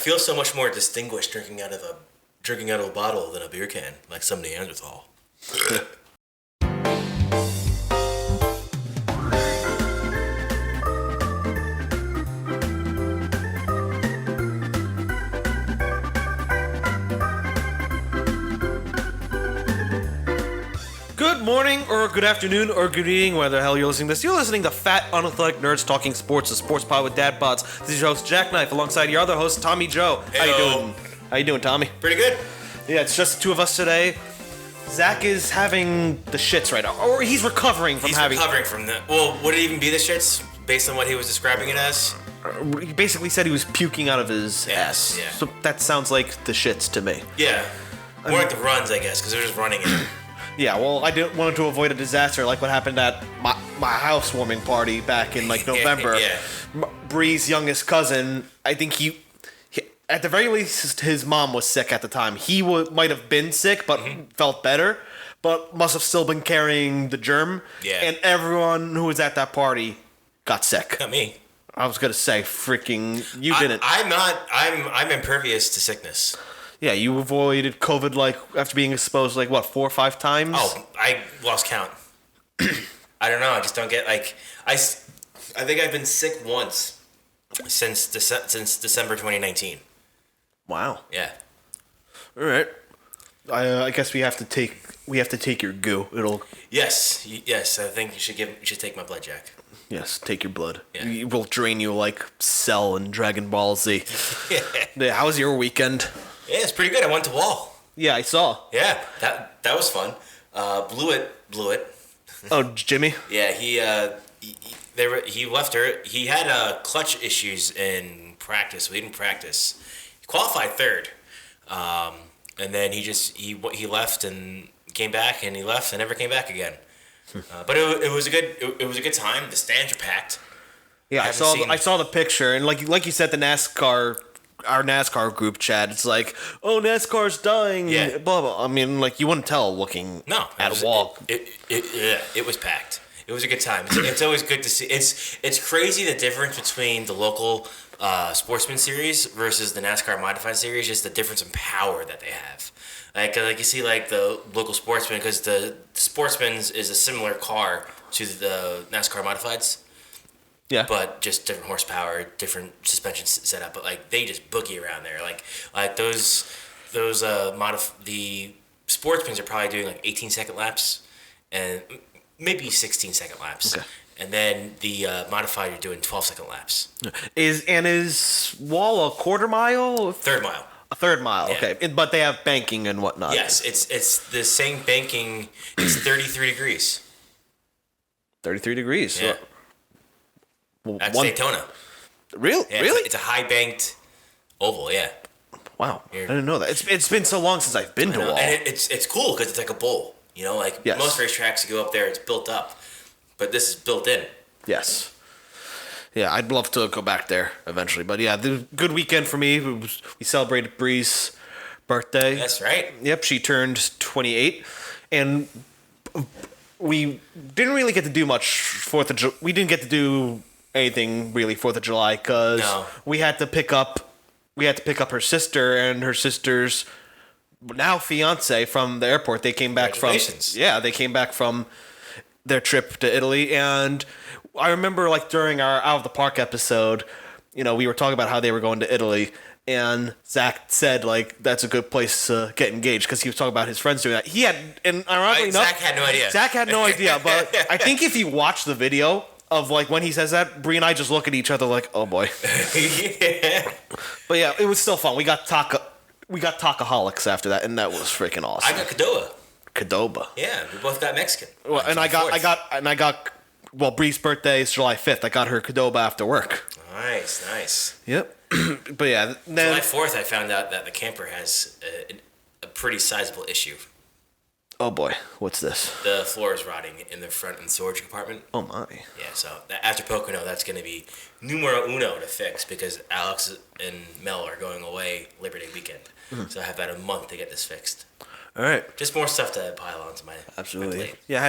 feel so much more distinguished drinking out of a bottle than a beer can, like some Neanderthal. Good morning, or good afternoon, or good evening, whether the hell you're listening to this. You're listening to Fat Unathletic Nerds Talking Sports, a sports pod with dad bods. This is your host, Jack Knife, alongside your other host, Tommy Joe. How you doing? How you doing, Tommy? Pretty good. Yeah, it's just the two of us today. Zach is having the shits right now, or he's recovering from having... He's recovering from that. Well, would it even be the shits, based on what he was describing it as? He basically said he was puking out of his ass. Yeah. So that sounds like the shits to me. Yeah. More like the runs, I guess, because they're just running it. Yeah, well, I wanted to avoid a disaster like what happened at my housewarming party back in, November. Yeah. Bree's youngest cousin, I think he at the very least, his mom was sick at the time. He might have been sick, but felt better, but must have still been carrying the germ. Yeah. And everyone who was at that party got sick. Not me. I was going to say, freaking, you didn't. I'm impervious to sickness. Yeah, you avoided COVID, after being exposed, 4 or 5 times? Oh, I lost count. I don't know. I just don't get, I think I've been sick once since December 2019. Wow. Yeah. All right. I guess we have to take your goo. Yes. I think you should take my blood, Jack. Yes, take your blood. Yeah. It will drain you like Cell in Dragon Ball Z. Yeah. How was your weekend? Yeah, it's pretty good. I went to Wall. Yeah, I saw. Yeah, that was fun. Blew it. Oh, Jimmy? Yeah, he left her. He had clutch issues in practice. We didn't practice. He qualified third, and then he left and came back, and he left and never came back again. But it was a good time. The stands are packed. Yeah, I saw the picture, and like you said, our NASCAR group chat, it's like, oh, NASCAR's dying, yeah. Blah blah. I mean, you wouldn't tell looking at a wall. It was packed. It was a good time. It's always good to see. It's crazy the difference between the local Sportsman Series versus the NASCAR Modified Series. Just the difference in power that they have. Like you see, the local Sportsman, because the Sportsman's is a similar car to the NASCAR Modifieds. Yeah. But just different horsepower, different suspension setup. But they just boogie around there. The Sportsmans are probably doing 18-second laps, and maybe 16-second laps. Okay. And then the modified are doing 12-second laps. Is Wall a quarter mile? Third mile. A third mile. Yeah. Okay. But they have banking and whatnot. Yes, it's the same banking. It's 33 degrees. 33 degrees. Yeah. Well, That's Daytona. Really? Yeah, Really? It's a high banked oval. Yeah. Wow. I didn't know that. It's been so long since I've been to Wall. And it's cool because it's like a bowl. Yes. Most racetracks, you go up there, it's built up, but this is built in. Yes. Yeah, I'd love to go back there eventually. But yeah, the good weekend for me. We celebrated Bree's birthday. That's right. Yep, she turned 28, and we didn't really get to do much 4th of July. We didn't get to do anything really 4th of July because we had to pick up her sister and her sister's now fiance from the airport. They came back from their trip to Italy, and I remember during our Out of the Park episode, we were talking about how they were going to Italy, and Zach said that's a good place to get engaged because he was talking about his friends doing that. He had, and ironically enough, Zach had no idea. Zach had no idea, but I think if you watch the video of when he says that, Bree and I just look at each other oh boy. Yeah. But yeah, it was still fun. We got Tacaholics after that, and that was freaking awesome. I got Cadoba. Cadoba. Yeah, we both got Mexican. Well, and I got Bree's birthday is July 5th. I got her Cadoba after work. Nice. Yep. But yeah, then July 4th, I found out that the camper has a pretty sizable issue. Oh boy, what's this? The floor is rotting in the front and storage compartment. Oh my. Yeah, so after Pocono, that's going to be numero uno to fix because Alex and Mel are going away Labor Day weekend. Mm-hmm. So I have about a month to get this fixed. All right. Just more stuff to pile onto my Absolutely. My plate. Yeah, I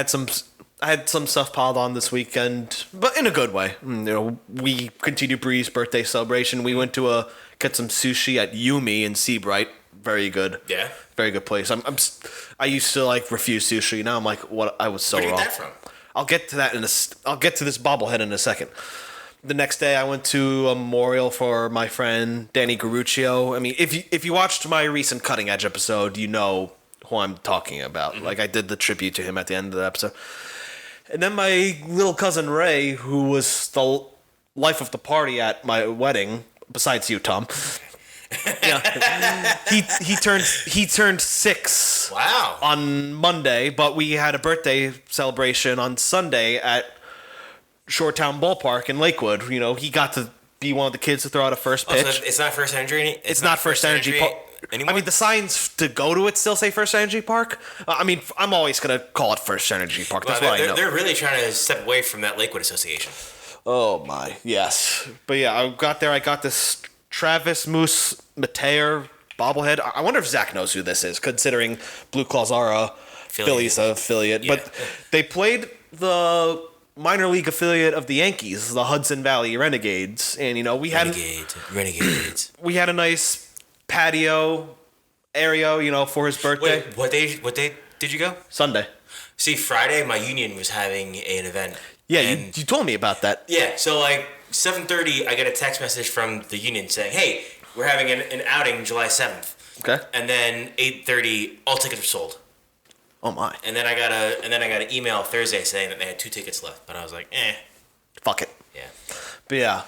had some stuff piled on this weekend, but in a good way. We continued Bree's birthday celebration. We went to a get some sushi at Yumi in Seabright. Very good. Yeah. Very good place. I used to like refuse sushi. Now I'm like, what? I was so wrong. Where did you get that from? I'll get to that I'll get to this bobblehead in a second. The next day, I went to a memorial for my friend Danny Garuccio. I mean, if you watched my recent Cutting Edge episode, you know who I'm talking about. Mm-hmm. Like, I did the tribute to him at the end of the episode. And then my little cousin Ray, who was the life of the party at my wedding, besides you, Tom. Yeah, he turned 6. Wow. On Monday, but we had a birthday celebration on Sunday at Shoretown Ballpark in Lakewood. You know, he got to be one of the kids to throw out a first pitch. So it's not First Energy. It's not First Energy Park anymore. I mean, the signs to go to it still say First Energy Park. I mean, I'm always gonna call it First Energy Park. That's what I know. They're really trying to step away from that Lakewood Association. Oh my, yes. But yeah, I got there. I got this Travis Moose Mateer bobblehead. I wonder if Zach knows who this is, considering Blue Claws are a Phillies affiliate. Yeah. But they played the minor league affiliate of the Yankees, the Hudson Valley Renegades, and you know we had Renegades. We had a nice patio area, you know, for his birthday. Wait, what day did you go? Sunday. See, Friday my union was having an event. Yeah, you told me about that. Yeah, so like 7:30, I get a text message from the union saying, "Hey, we're having an outing July 7th." Okay. And then 8:30, all tickets are sold. Oh my. And then I got an email Thursday saying that they had 2 tickets left. But I was like, fuck it. Yeah. But yeah,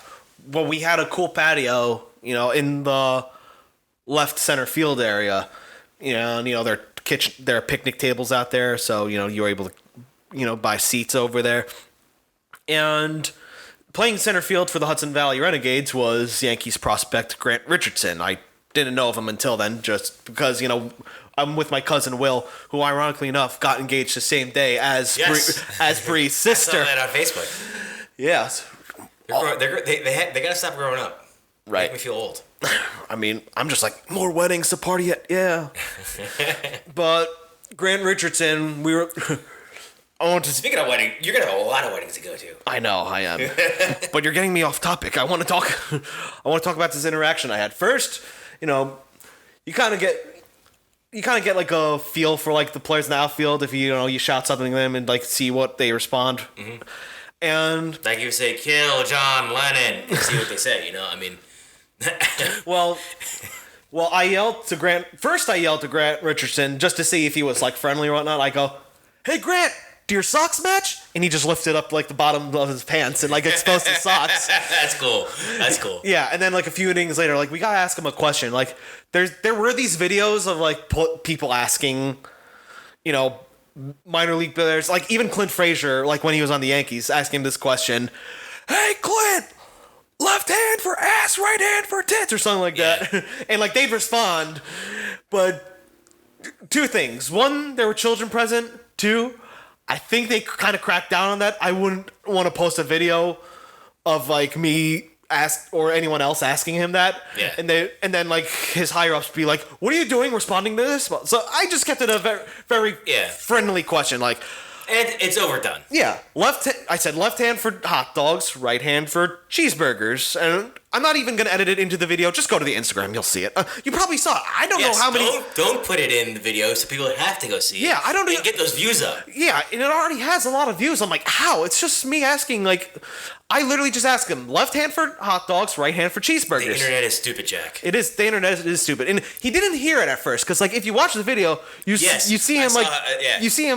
well, we had a cool patio, you know, in the left center field area. You know, and, you know, there are picnic tables out there, so you know you were able to, you know, buy seats over there. And playing center field for the Hudson Valley Renegades was Yankees prospect Grant Richardson. I didn't know of him until then, just because, you know, I'm with my cousin Will, who ironically enough got engaged the same day as Bree's sister. I saw that on Facebook. Yes. They gotta stop growing up. Right. Make me feel old. I mean, I'm just like, more weddings to party at. Yeah. But Grant Richardson, Speaking of wedding, you're gonna have a lot of weddings to go to. I know, I am. But you're getting me off topic. I want to talk about this interaction I had. First, you know, you kind of get like a feel for like the players in the outfield if you shout something to them and like see what they respond. Mm-hmm. And like you say, kill John Lennon, and see what they say. You know, I mean. Well, I yelled to Grant Richardson just to see if he was like friendly or whatnot. I go, "Hey Grant, do your socks match?" And he just lifted up like the bottom of his pants and like exposed his socks. That's cool. Yeah, and then like a few innings later, like we gotta ask him a question. Like there were these videos of like people asking, you know, minor league players, like even Clint Frazier, like when he was on the Yankees, asking this question, "Hey Clint, left hand for ass, right hand for tits," or something like that. And like they'd respond, but 2 things: 1, there were children present. 2, I think they kind of cracked down on that. I wouldn't want to post a video of like me or anyone else asking him that. Yeah. And then like his higher ups be like, "What are you doing responding to this?" So I just kept it a very, very friendly question, like. And it's overdone. Yeah. I said left hand for hot dogs, right hand for cheeseburgers. And I'm not even going to edit it into the video. Just go to the Instagram. You'll see it. You probably saw it. I don't know how many... Don't put it in the video so people have to go see it. Yeah, I don't... And get those views up. Yeah, and it already has a lot of views. I'm like, how? It's just me asking, like... I literally just asked him, left hand for hot dogs, right hand for cheeseburgers. The internet is stupid, Jack. It is. The internet is stupid. And he didn't hear it at first, because, like, if you watch the video, you see him,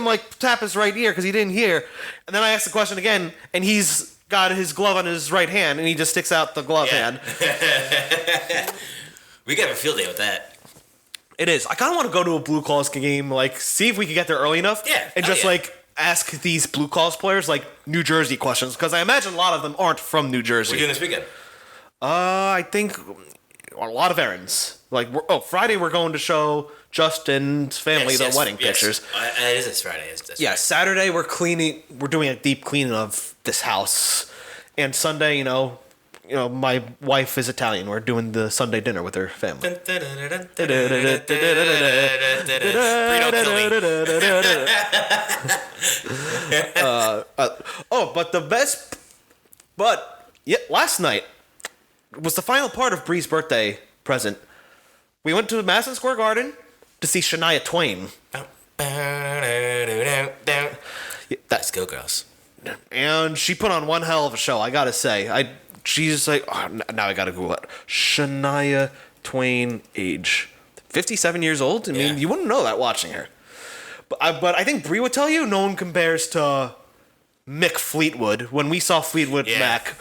like, tap his right ear because he didn't hear. And then I asked the question again, and he's got his glove on his right hand, and he just sticks out the glove hand. We could have a field day with that. It is. I kind of want to go to a Blue Claws game, like, see if we can get there early enough. Yeah. And just, like... ask these Blue Claws players like New Jersey questions, because I imagine a lot of them aren't from New Jersey. What are you doing this weekend? I think a lot of errands. Like, Friday we're going to show Justin's family the wedding pictures. It is this Friday. Right. Saturday we're cleaning. We're doing a deep cleaning of this house, and Sunday, you know, my wife is Italian. We're doing the Sunday dinner with her family. Last night was the final part of Bree's birthday present. We went to Madison Square Garden to see Shania Twain. Let's go, girls. And she put on one hell of a show, I gotta say. She's like, now I gotta Google it. Shania Twain, age 57 years old. I mean, you wouldn't know that watching her. But I think Brie would tell you no one compares to Mick Fleetwood. When we saw Fleetwood Mac,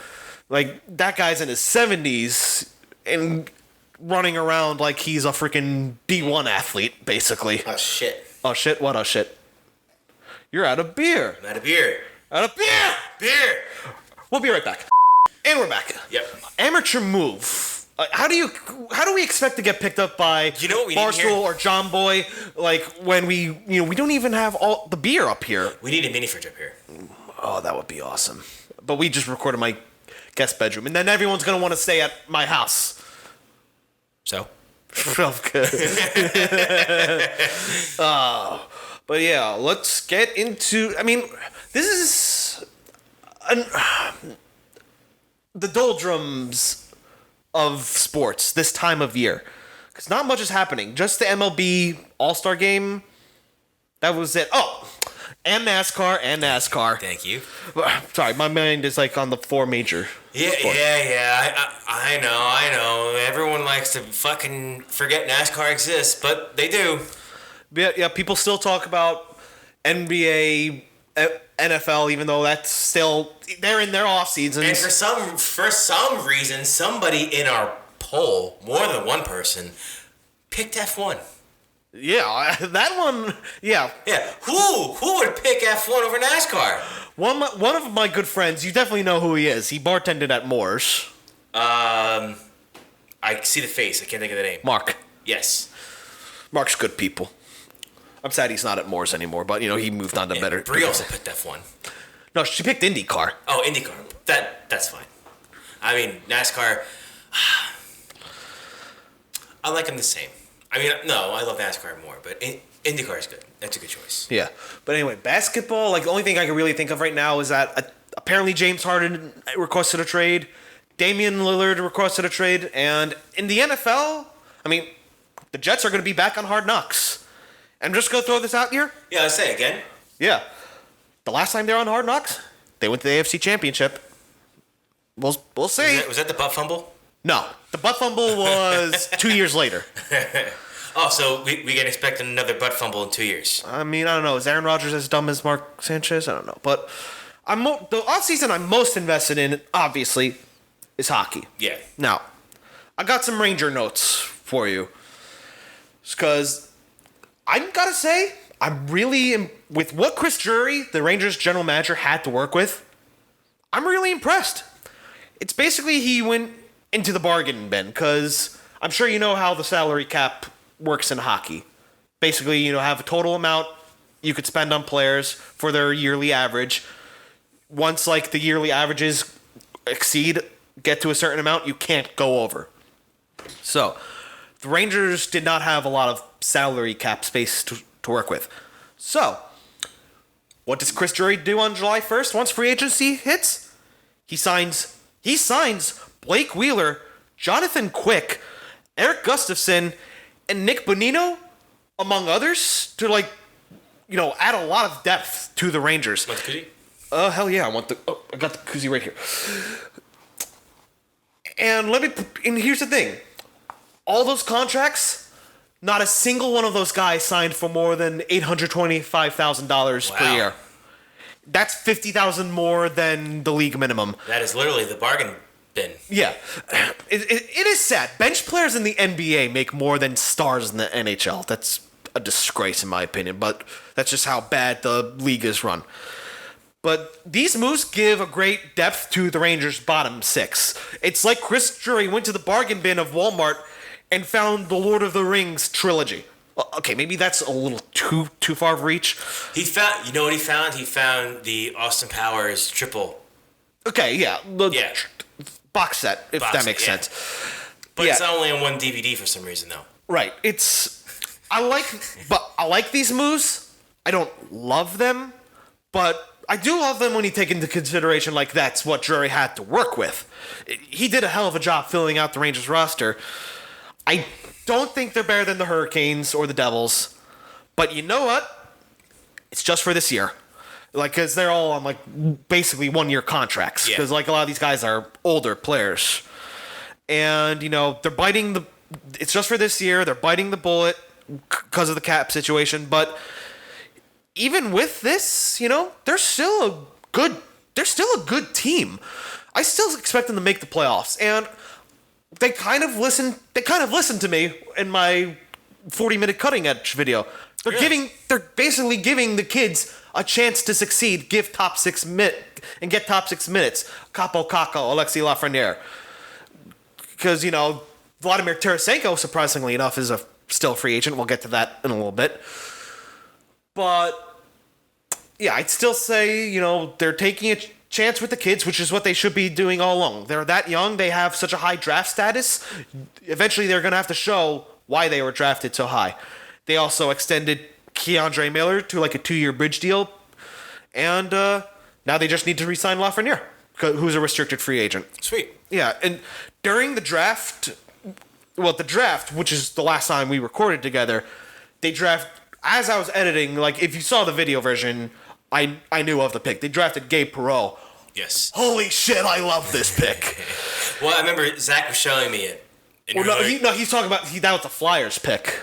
like, that guy's in his 70s and running around like he's a freaking D1 athlete, basically. Oh, shit. Oh, shit? What? Oh, shit. You're out of beer. I'm out of beer. Out of beer! Beer! We'll be right back. And we're back. Yep. Amateur move. How do we expect to get picked up by Barstool or John Boy? Like, when we don't even have all the beer up here. We need a mini fridge up here. Oh, that would be awesome. But we just recorded my guest bedroom, and then everyone's gonna want to stay at my house. So. But yeah, let's get into. I mean, this is the doldrums of sports this time of year, because not much is happening. Just the MLB All-Star Game. That was it. Oh, and NASCAR. Thank you. Sorry, my mind is like on the four major. Yeah. I know. Everyone likes to fucking forget NASCAR exists, but they do. Yeah, people still talk about NBA, NFL, even though that's still, they're in their off seasons. And for some reason, somebody in our poll, more than one person, picked F1. Yeah, that one. Yeah. Yeah. Who would pick F1 over NASCAR? One of my good friends. You definitely know who he is. He bartended at Moore's. I see the face. I can't think of the name. Mark. Yes. Mark's good people. I'm sad he's not at Moore's anymore, but he moved on to better. Brie also picked F1. No, she picked IndyCar. Oh, IndyCar. That's fine. I mean, NASCAR. I like them the same. I mean, no, I love NASCAR more, but IndyCar is good. That's a good choice. Yeah. But anyway, basketball, like, the only thing I can really think of right now is that apparently James Harden requested a trade, Damian Lillard requested a trade, and in the NFL, I mean, the Jets are going to be back on Hard Knocks. I'm just going to throw this out here. Yeah, let's say again. Yeah. The last time they were on Hard Knocks, they went to the AFC Championship. We'll see. Was that the butt fumble? No. The butt fumble was 2 years later. Oh, so we can expect another butt fumble in 2 years. I mean, I don't know. Is Aaron Rodgers as dumb as Mark Sanchez? I don't know. But the offseason I'm most invested in, obviously, is hockey. Yeah. Now, I got some Ranger notes for you. Because I got to say, I'm really, with what Chris Drury, the Rangers general manager, had to work with, I'm really impressed. It's basically he went into the bargain bin, because I'm sure you know how the salary cap works in hockey. Basically, have a total amount you could spend on players for their yearly average. Once, like, the yearly averages get to a certain amount, you can't go over. So, the Rangers did not have a lot of salary cap space to work with. So, what does Chris Drury do on July 1st once free agency hits? He signs Blake Wheeler, Jonathan Quick, Eric Gustafson, and Nick Bonino, among others, to, add a lot of depth to the Rangers. Want the koozie? Hell yeah, I got the koozie right here. And here's the thing. All those contracts, not a single one of those guys signed for more than $825,000 per year. That's $50,000 more than the league minimum. That is literally the bargain bin. Yeah. It is sad. Bench players in the NBA make more than stars in the NHL. That's a disgrace in my opinion, but that's just how bad the league is run. But these moves give a great depth to the Rangers' bottom six. It's like Chris Drury went to the bargain bin of Walmart and found the Lord of the Rings trilogy. Okay, maybe that's a little too far of reach. He found, you know what he found? He found the Austin Powers triple. Okay, yeah. Box set, if that makes sense. But it's only on one DVD for some reason, though. Right. I like these moves. I don't love them, but I do love them when you take into consideration, like, that's what Drury had to work with. He did a hell of a job filling out the Rangers roster. I don't think they're better than the Hurricanes or the Devils. But you know what? It's just for this year. Like, because they're all on, like, basically one-year contracts. Because, like, a lot of these guys are older players. And, you know, they're biting the... It's just for this year. They're biting the bullet because of the cap situation. But even with this, you know, they're still a good team. I still expect them to make the playoffs. And they kind of listened to me in my 40-minute cutting edge video. They're basically giving the kids a chance to succeed, get top 6 minutes. Capo Caco, Alexei Lafreniere. Because, you know, Vladimir Tarasenko, surprisingly enough, is still a free agent. We'll get to that in a little bit. But, yeah, I'd still say, you know, they're taking a chance with the kids, which is what they should be doing all along. They're that young. They have such a high draft status. Eventually, they're going to have to show why they were drafted so high. They also extended Keandre Miller to like a 2-year bridge deal. And now they just need to re-sign Lafreniere, who's a restricted free agent. Sweet. Yeah, and during the draft, which is the last time we recorded together, as I was editing, like if you saw the video version, I knew of the pick. They drafted Gabe Perreault. Yes. Holy shit, I love this pick. Well, I remember Zach was showing me it. He's talking about that was the Flyers pick.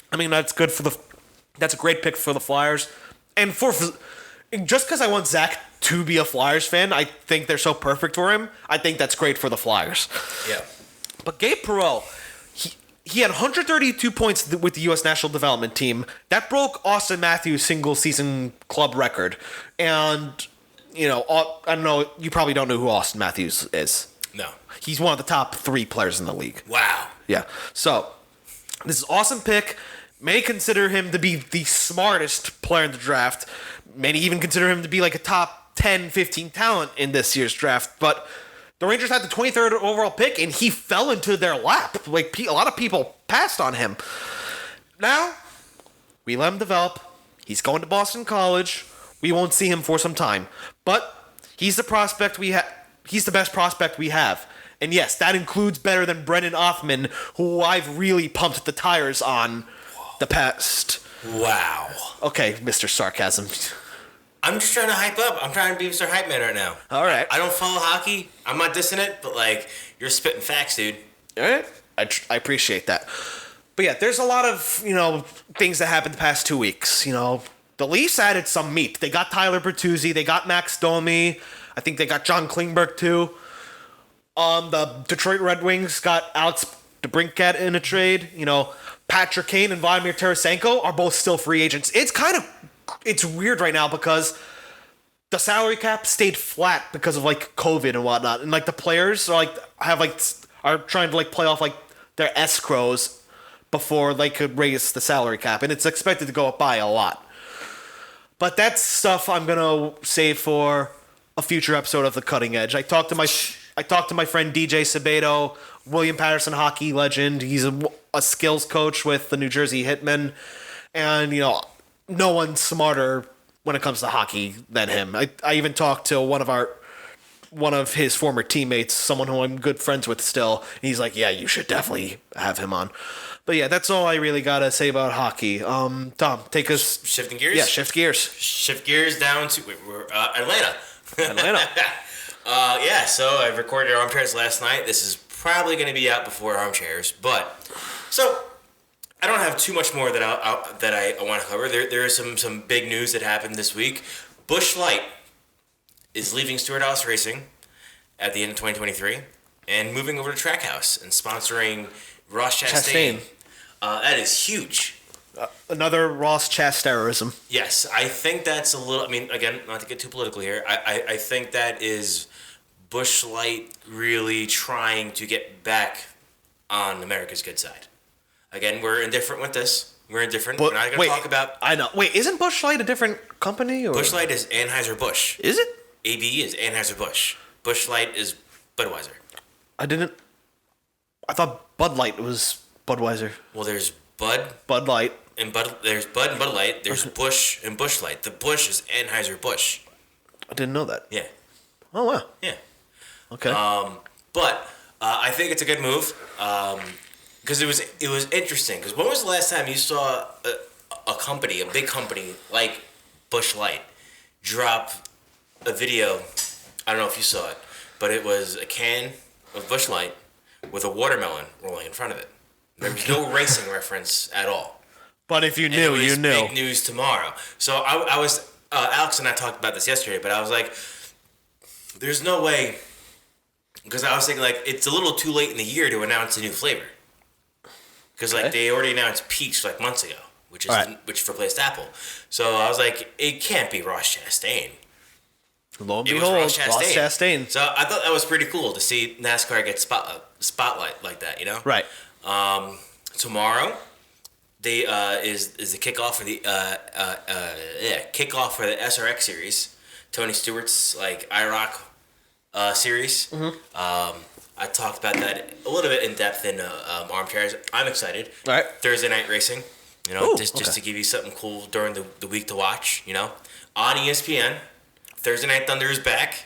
I mean, that's a great pick for the Flyers. And just because I want Zach to be a Flyers fan, I think they're so perfect for him. I think that's great for the Flyers. Yeah. But Gabe Perreault, he had 132 points with the U.S. National Development Team. That broke Austin Matthews' single-season club record. And, you know, I don't know, you probably don't know who Austin Matthews is. No. He's one of the top 3 players in the league. Wow. Yeah. So, this is an awesome pick. May consider him to be the smartest player in the draft. May even consider him to be like a top 10, 15 talent in this year's draft. But the Rangers had the 23rd overall pick, and he fell into their lap. Like, a lot of people passed on him. Now, we let him develop. He's going to Boston College. We won't see him for some time. But he's the prospect we have. He's the best prospect we have. And yes, that includes better than Brendan Othman, who I've really pumped the tires on the past. Wow. Okay, Mr. Sarcasm. I'm just trying to hype up. I'm trying to be Mr. Hype Man right now. All right. I don't follow hockey. I'm not dissing it, but, like, you're spitting facts, dude. All right. I appreciate that. But yeah, there's a lot of, you know, things that happened the past 2 weeks. You know, the Leafs added some meat. They got Tyler Bertuzzi. They got Max Domi. I think they got John Klingberg, too. The Detroit Red Wings got Alex DeBrincat in a trade. You know, Patrick Kane and Vladimir Tarasenko are both still free agents. It's weird right now because the salary cap stayed flat because of like COVID and whatnot, and like the players are trying to like play off like their escrows before they could raise the salary cap, and it's expected to go up by a lot. But that's stuff I'm gonna save for a future episode of The Cutting Edge. I talked to my friend DJ Sabato, William Patterson hockey legend. He's a skills coach with the New Jersey Hitmen, and you know, no one's smarter when it comes to hockey than him. I even talked to one of his former teammates, someone who I'm good friends with still, and he's like, yeah, you should definitely have him on. But yeah, that's all I really gotta say about hockey. Tom, take us... Shifting gears? Yeah, shift gears. Shift gears down to Atlanta. Atlanta. Yeah, so I recorded Armchairs last night. This is probably going to be out before Armchairs, but... So, I don't have too much more that I want to cover. There is some big news that happened this week. Busch Light is leaving Stewart-Haas Racing at the end of 2023 and moving over to Trackhouse and sponsoring Ross Chastain. That is huge. Another Ross Chastanism. Yes, I think that's a little... I mean, again, not to get too political here, I think that is Busch Light really trying to get back on America's good side. Again, we're indifferent with this. We're indifferent. We're not going to talk about... I know. Wait, isn't Busch Light a different company? Or? Busch Light is Anheuser-Busch. Is it? AB is Anheuser-Busch. Busch Light is Budweiser. I thought Bud Light was Budweiser. Well, there's Bud Light. There's Bud and Bud Light. There's Busch and Busch Light. The Busch is Anheuser-Busch. I didn't know that. Yeah. Oh, wow. Yeah. Okay. But I think it's a good move because it was interesting. Because when was the last time you saw a big company like Busch Light, drop a video? I don't know if you saw it, but it was a can of Busch Light with a watermelon rolling in front of it. There was no racing reference at all. But if you knew, you knew. Big news tomorrow. So I was Alex and I talked about this yesterday, but I was like, there's no way, because I was thinking like it's a little too late in the year to announce a new flavor, because like they already announced peach like months ago, which replaced apple. So I was like, it can't be Ross Chastain. Lo and behold, Ross Chastain. So I thought that was pretty cool to see NASCAR get spotlight like that, you know? Right. Tomorrow, they is the kickoff for the SRX series, Tony Stewart's like IROC series. Mm-hmm. I talked about that a little bit in depth in Armchairs. I'm excited. All right. Thursday night racing, you know, just to give you something cool during the week to watch, you know, on ESPN. Thursday Night Thunder is back.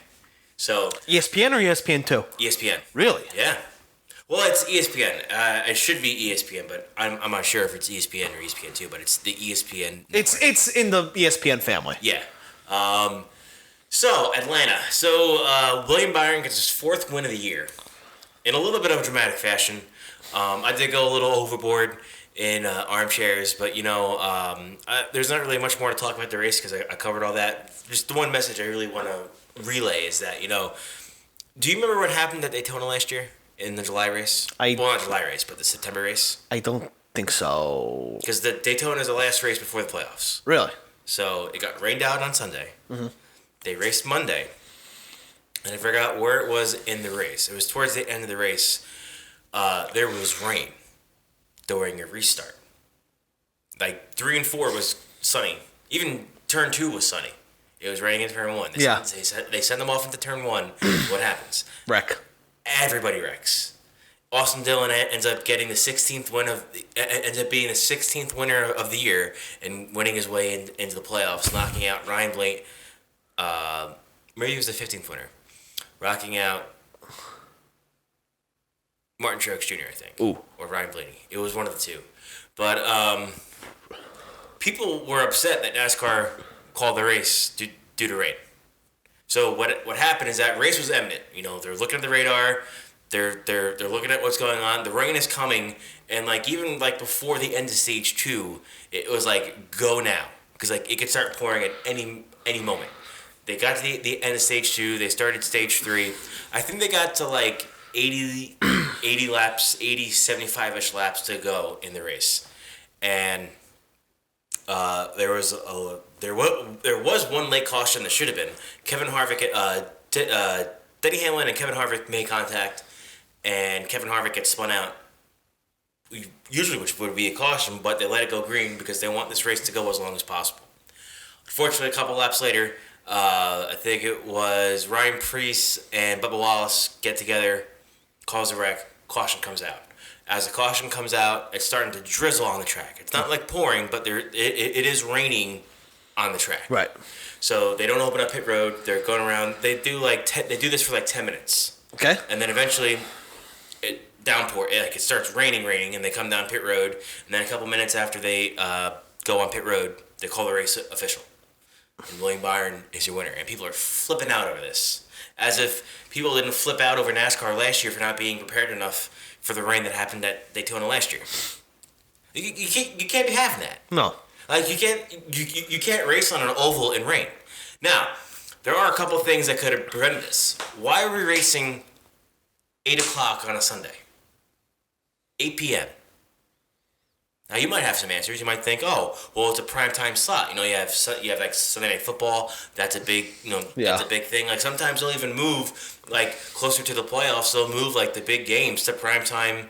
So ESPN or ESPN2? ESPN. Really? Yeah. Well, it's ESPN. It should be ESPN, but I'm not sure if it's ESPN or ESPN2, but it's the ESPN network. It's in the ESPN family. Yeah. So, Atlanta. So, William Byron gets his 4th win of the year in a little bit of a dramatic fashion. I did go a little overboard in Armchairs, but, you know, there's not really much more to talk about the race because I covered all that. Just the one message I really want to relay is that, you know, do you remember what happened at Daytona last year in the July race? Well, not July race, but the September race. I don't think so. Because the Daytona is the last race before the playoffs. Really? So it got rained out on Sunday. Mm-hmm. They raced Monday. And I forgot where it was in the race. It was towards the end of the race. There was rain during a restart. Like 3 and 4 was sunny. Even turn 2 was sunny. It was raining in turn 1. They send them off into turn 1. What happens? Wreck. Everybody wrecks. Austin Dillon ends up getting the 16th win ends up being the 16th winner of the year and winning his way into the playoffs, knocking out Ryan Blaney. Maybe he was the 15th winner, rocking out Martin Truex Jr. I think, or Ryan Blaney. It was one of the two. But people were upset that NASCAR called the race due to rain. So what happened is that race was imminent. You know, they're looking at the radar. They're looking at what's going on. The rain is coming, and like even like before the end of stage 2, it was like go now because like it could start pouring at any moment. They got to the end of stage 2. They started stage 3. I think they got to like 80 laps, 75-ish laps to go in the race, and there was one late caution that should have been. Kevin Harvick, Denny Hamlin and Kevin Harvick made contact, and Kevin Harvick gets spun out. Usually, which would be a caution, but they let it go green because they want this race to go as long as possible. Unfortunately, a couple laps later, I think it was Ryan Preece and Bubba Wallace get together, cause a wreck, caution comes out. As the caution comes out, it's starting to drizzle on the track. It's not like pouring, but it is raining on the track. Right. So they don't open up pit road. They're going around. They do this for like 10 minutes. Okay. And then eventually, it starts raining, and they come down pit road. And then a couple minutes after they go on pit road, they call the race official. And William Byron is your winner. And people are flipping out over this. As if people didn't flip out over NASCAR last year for not being prepared enough for the rain that happened at Daytona last year. You can't be having that. No. Like you can't race on an oval in rain. Now, there are a couple of things that could have prevented this. Why are we racing 8 o'clock on a Sunday? 8 p.m. Now you might have some answers. You might think, oh, well, it's a primetime slot. You know, you have like Sunday Night Football. That's a big, that's a big thing. Like sometimes they'll even move like closer to the playoffs. They'll move like the big games to primetime,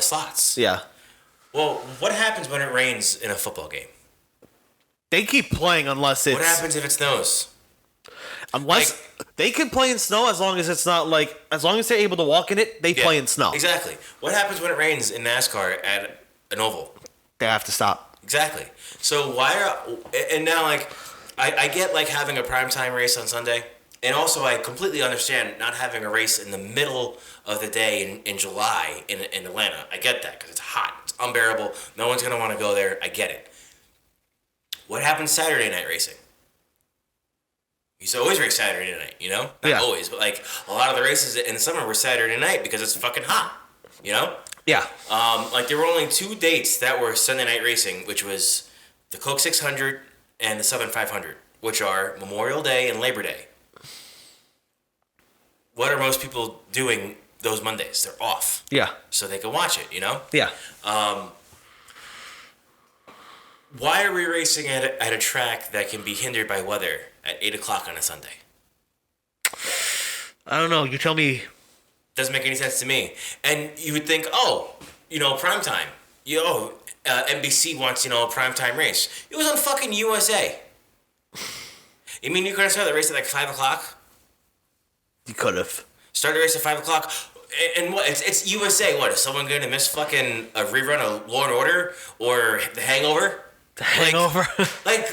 slots. Yeah. Well, what happens when it rains in a football game? They keep playing unless it's. What happens if it snows? Unless they can play in snow as long as it's not like as long as they're able to walk in it, they play in snow. Exactly. What happens when it rains in NASCAR at an oval? They have to stop. Exactly. So and now like I get like having a primetime race on Sunday, And also, I completely understand not having a race in the middle of the day in July in Atlanta. I get that because it's hot. It's unbearable. No one's going to want to go there. I get it. What happens Saturday night racing? You used to always race Saturday night, you know? Not always, but like a lot of the races in the summer were Saturday night because it's fucking hot, you know? Yeah. Like there were only 2 dates that were Sunday night racing, which was the Coke 600 and the Southern 500, which are Memorial Day and Labor Day. What are most people doing those Mondays? They're off. Yeah. So they can watch it, you know? Yeah. Why are we racing at a track that can be hindered by weather at 8 o'clock on a Sunday? I don't know. You tell me. Doesn't make any sense to me. And you would think, prime time. NBC wants, a primetime race. It was on fucking USA. You mean you could have started the race at like 5 o'clock? You could have. Start the race at 5 o'clock? And what? It's USA. What? Is someone going to miss fucking a rerun of Law and Order or The Hangover? The Hangover? Like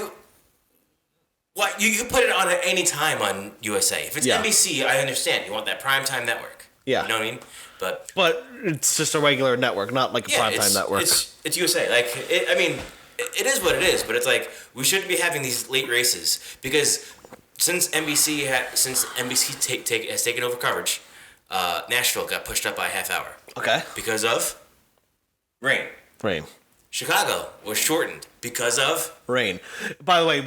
what? You can put it on at any time on USA. If it's NBC, I understand. You want that primetime network. Yeah. You know what I mean? But it's just a regular network, not like a primetime network. It's USA. Like, it is what it is, but it's like we shouldn't be having these late races because since NBC has taken over coverage, Nashville got pushed up by a half hour. Okay. Because of rain. Chicago was shortened because of rain. By the way,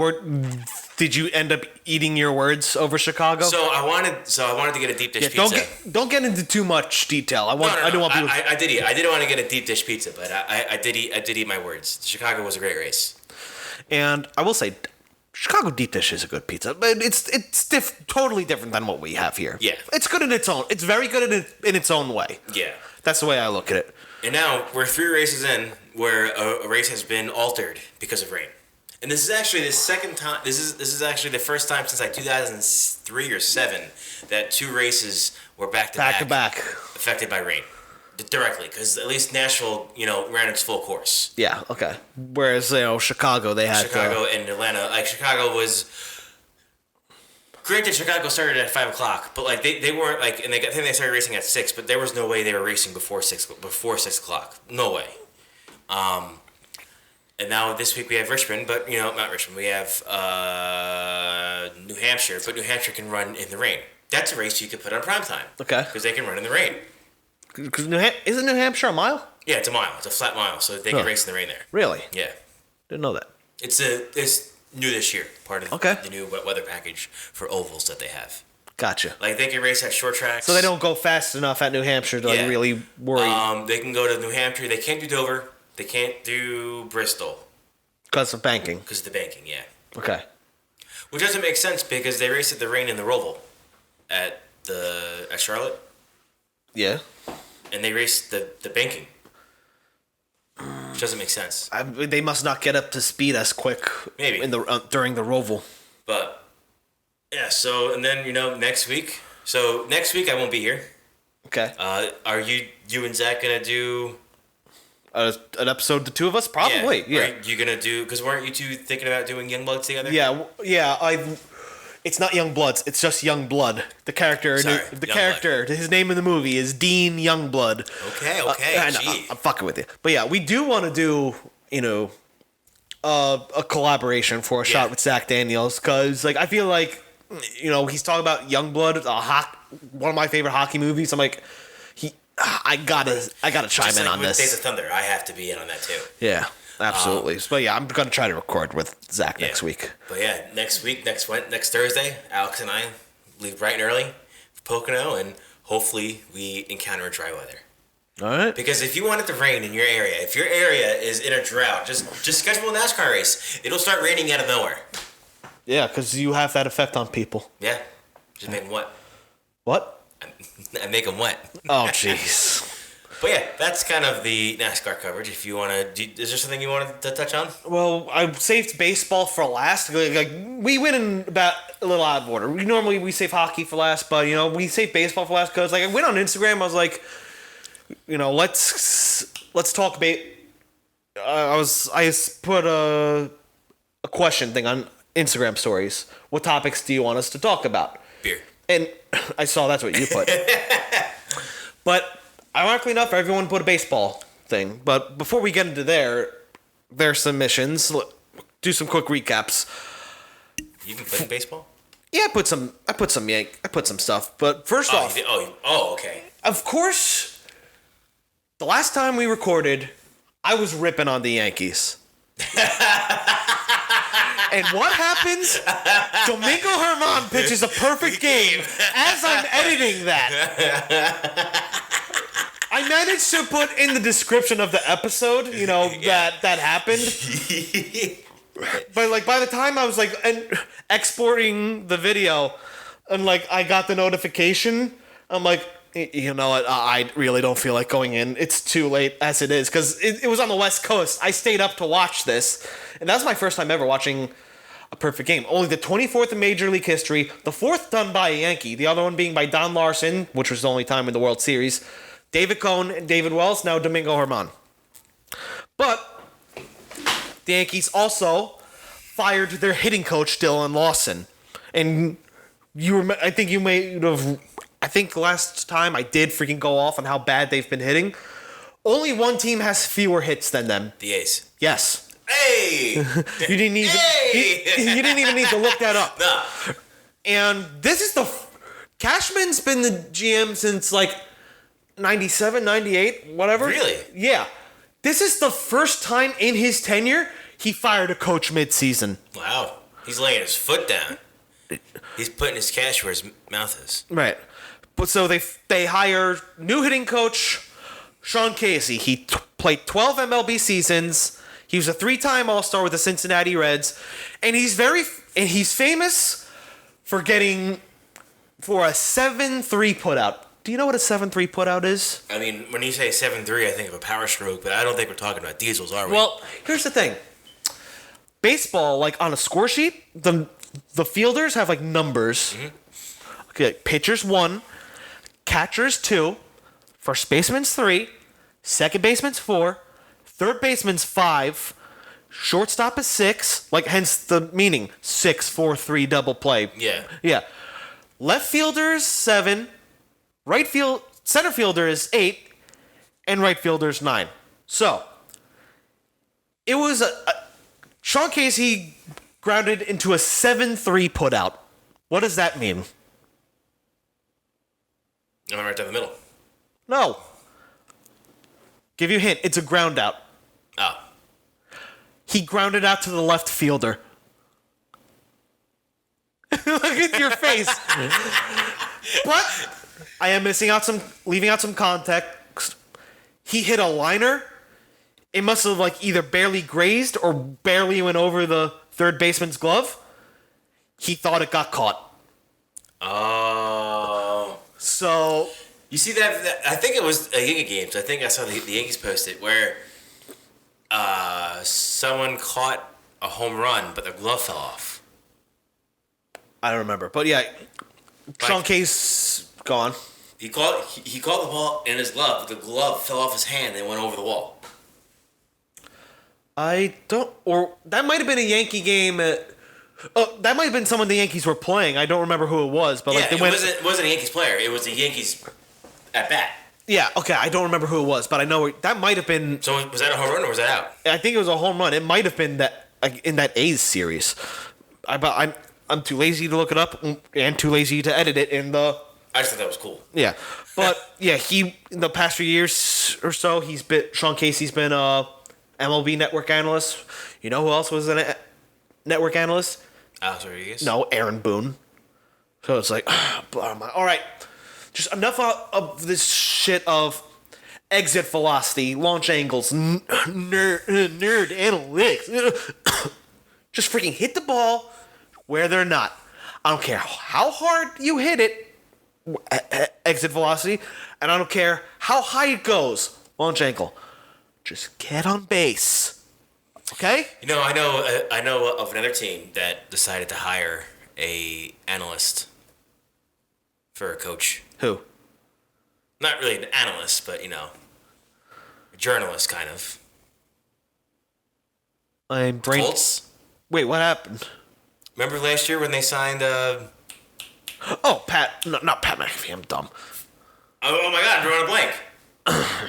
did you end up eating your words over Chicago? So I wanted to get a deep dish pizza. Don't get into too much detail. I do want people. I did eat. I didn't want to get a deep dish pizza, but I did eat my words. Chicago was a great race. And I will say, Chicago deep dish is a good pizza, but it's totally different than what we have here. Yeah, it's good in its own. It's very good in its own way. Yeah, that's the way I look at it. And now we're 3 races in where a race has been altered because of rain. And this is actually the second time. This is actually the first time since like 2003 or 7 that 2 races were back to back affected by rain directly. Because at least Nashville, ran its full course. Yeah. Okay. Whereas Chicago, they had and Atlanta. Like Chicago was. Granted, Chicago started at 5 o'clock, but like they weren't like, and I think they started racing at 6, but there was no way they were racing before 6 o'clock. No way. And now this week we have Richmond, but not Richmond. We have New Hampshire, but New Hampshire can run in the rain. That's a race you could put on primetime. Okay. Because they can run in the rain. Because isn't New Hampshire a mile? Yeah, it's a mile. It's a flat mile, so they can race in the rain there. Really? Yeah. Didn't know that. It's new this year, part of the new wet weather package for ovals that they have. Gotcha. Like they can race at short tracks. So they don't go fast enough at New Hampshire to really worry. They can go to New Hampshire. They can't do Dover. They can't do Bristol. Because of banking. Because of the banking, yeah. Okay. Which doesn't make sense because they raced at the rain in the Roval at Charlotte. Yeah. And they raced the banking. Which doesn't make sense. They must not get up to speed as quick. Maybe during the Roval. But yeah, so and then next week. So next week I won't be here. Okay. Are you and Zach gonna do an episode, the two of us? Probably. Yeah. Are you gonna do? Because weren't you two thinking about doing Youngbloods together? Yeah. It's not Youngbloods. It's just Youngblood. The character. His name in the movie is Dean Youngblood. Okay. I'm fucking with you. But yeah, we do want to do a collaboration for a shot with Zach Daniels because I feel like he's talking about Youngblood, one of my favorite hockey movies. I'm like, I gotta chime in on this. Days of Thunder, I have to be in on that too. Yeah. Absolutely. But yeah, I'm gonna try to record with Zach next week. But yeah, next Thursday, Alex and I leave bright and early for Pocono, and hopefully we encounter dry weather. All right. Because if you want it to rain in your area, if your area is in a drought, just schedule a NASCAR race. It'll start raining out of nowhere. Yeah, because you have that effect on people. Yeah. Just make them wet. What? I make them wet. Oh, jeez. But yeah, that's kind of the NASCAR coverage. If you want to, is there something you wanted to touch on? Well, I saved baseball for last. We went in about a little out of order. We save hockey for last, but we save baseball for last because I went on Instagram. I was like, let's talk about. I put a question thing on Instagram stories. What topics do you want us to talk about? Beer. And I saw that's what you put. But ironically enough, everyone put a baseball thing. But before we get into their submissions, do some quick recaps. You've been playing baseball? Yeah, I put some stuff. But first off, okay. Of course, the last time we recorded, I was ripping on the Yankees. And what happens? Domingo Germán pitches a perfect game as I'm editing that. I managed to put in the description of the episode, that happened. But by the time I was exporting the video and I got the notification, I'm like, you know what? I really don't feel like going in. It's too late as it is because it was on the West Coast. I stayed up to watch this, and that was my first time ever watching a perfect game. Only the 24th in Major League history, the fourth done by a Yankee, the other one being by Don Larson, which was the only time in the World Series, David Cohn and David Wells, now Domingo Germán. But the Yankees also fired their hitting coach, Dylan Lawson. And I think last time I did freaking go off on how bad they've been hitting. Only one team has fewer hits than them. The A's. Yes. Hey! You didn't even you didn't even need to look that up. No. And this is Cashman's been the GM since 97, 98, whatever. Really? Yeah. This is the first time in his tenure he fired a coach mid-season. Wow. He's laying his foot down. He's putting his cash where his mouth is. Right. But so they hire new hitting coach Sean Casey. He played 12 MLB seasons. He was a 3-time All-Star with the Cincinnati Reds, and he's famous for a 7-3 putout. Do you know what a 7-3 putout is? I mean, when you say 7-3, I think of a power stroke, but I don't think we're talking about diesels, are we? Well, here's the thing. Baseball, on a score sheet, the fielders have numbers. Mm-hmm. Okay, pitchers 1, catchers 2, first baseman's 3, second baseman's 4, third baseman's 5, shortstop is 6, hence the meaning 6-4-3 double play. Yeah. Yeah. Left fielder is 7, center fielder is 8, and right fielder is 9. So, it was Sean Casey grounded into a 7-3 putout. What does that mean? I'm right down the middle. No. Give you a hint. It's a ground out. Oh. He grounded out to the left fielder. Look at your face. But I am leaving out some context. He hit a liner. It must have either barely grazed or barely went over the third baseman's glove. He thought it got caught. Oh. So you see that I think it was a Yankee game. So I think I saw the Yankees post it where someone caught a home run, but their glove fell off. I don't remember, but yeah, Sean Case gone. He caught the ball in his glove, but the glove fell off his hand and went over the wall. That might have been a Yankee game. That might have been someone the Yankees were playing. I don't remember who it was, but it wasn't a Yankees player. It was the Yankees at bat. Yeah, okay. I don't remember who it was, but I know that might have been. So was that a home run or was that out? I think it was a home run. It might have been that in that A's series. I'm too lazy to look it up and too lazy to edit it in the. I just thought that was cool. Yeah, but yeah, he in the past few years or so, Sean Casey's been a MLB network analyst. You know who else was a network analyst? Alex Rodriguez? No, Aaron Boone. So it's all right. Just enough of this shit of exit velocity, launch angles, nerd analytics. Just freaking hit the ball where they're not. I don't care how hard you hit it, exit velocity, and I don't care how high it goes, launch angle. Just get on base. Okay? You know, I know of another team that decided to hire a analyst for a coach. Who? Not really an analyst, but a journalist kind of. Colts? Wait, what happened? Remember last year when they signed Oh, not Pat McAfee. I'm dumb. Oh my God, I'm drawing a blank.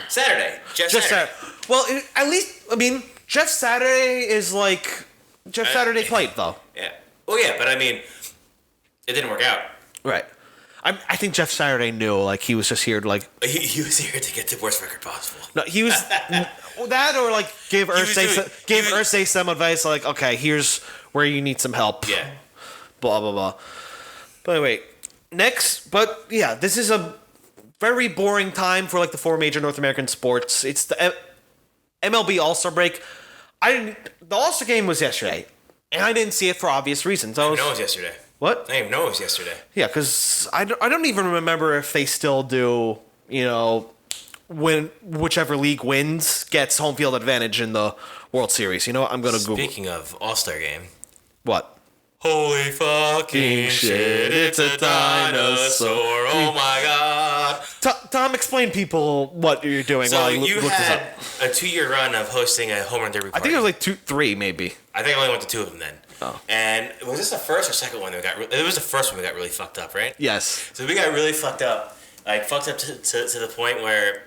Saturday. Jeff Saturday. Well, at least, I mean, Jeff Saturday is like... Jeff Saturday played, though. Yeah. Well, yeah, but I mean, it didn't work out. Right. I think Jeff Saturday knew, like, he was just here to, like... He was here to get the worst record possible. No, he was... that or, like, give Irsay some advice, like, okay, here's where you need some help. Yeah. Blah, blah, blah. But anyway, next... But, yeah, this is a very boring time for, like, the four major North American sports. It's the MLB All-Star break. The All-Star game was yesterday, and I didn't see it for obvious reasons. I didn't know it was yesterday. What? I didn't even know it was yesterday. Yeah, because I don't even remember if they still do, when whichever league wins gets home field advantage in the World Series. You know what? I'm going to Google. Speaking of All-Star game. What? Holy fucking shit, it's a dinosaur. Oh my God. Tom, explain people what you're doing so while you look had this up. a 2-year run of hosting a home run derby party. I think it was like 3 maybe. I think I only went to 2 of them then. Oh. And was this the first or second one that we got? It was the first one we got really fucked up, right? Yes. So we got really fucked up. Like, fucked up to the point where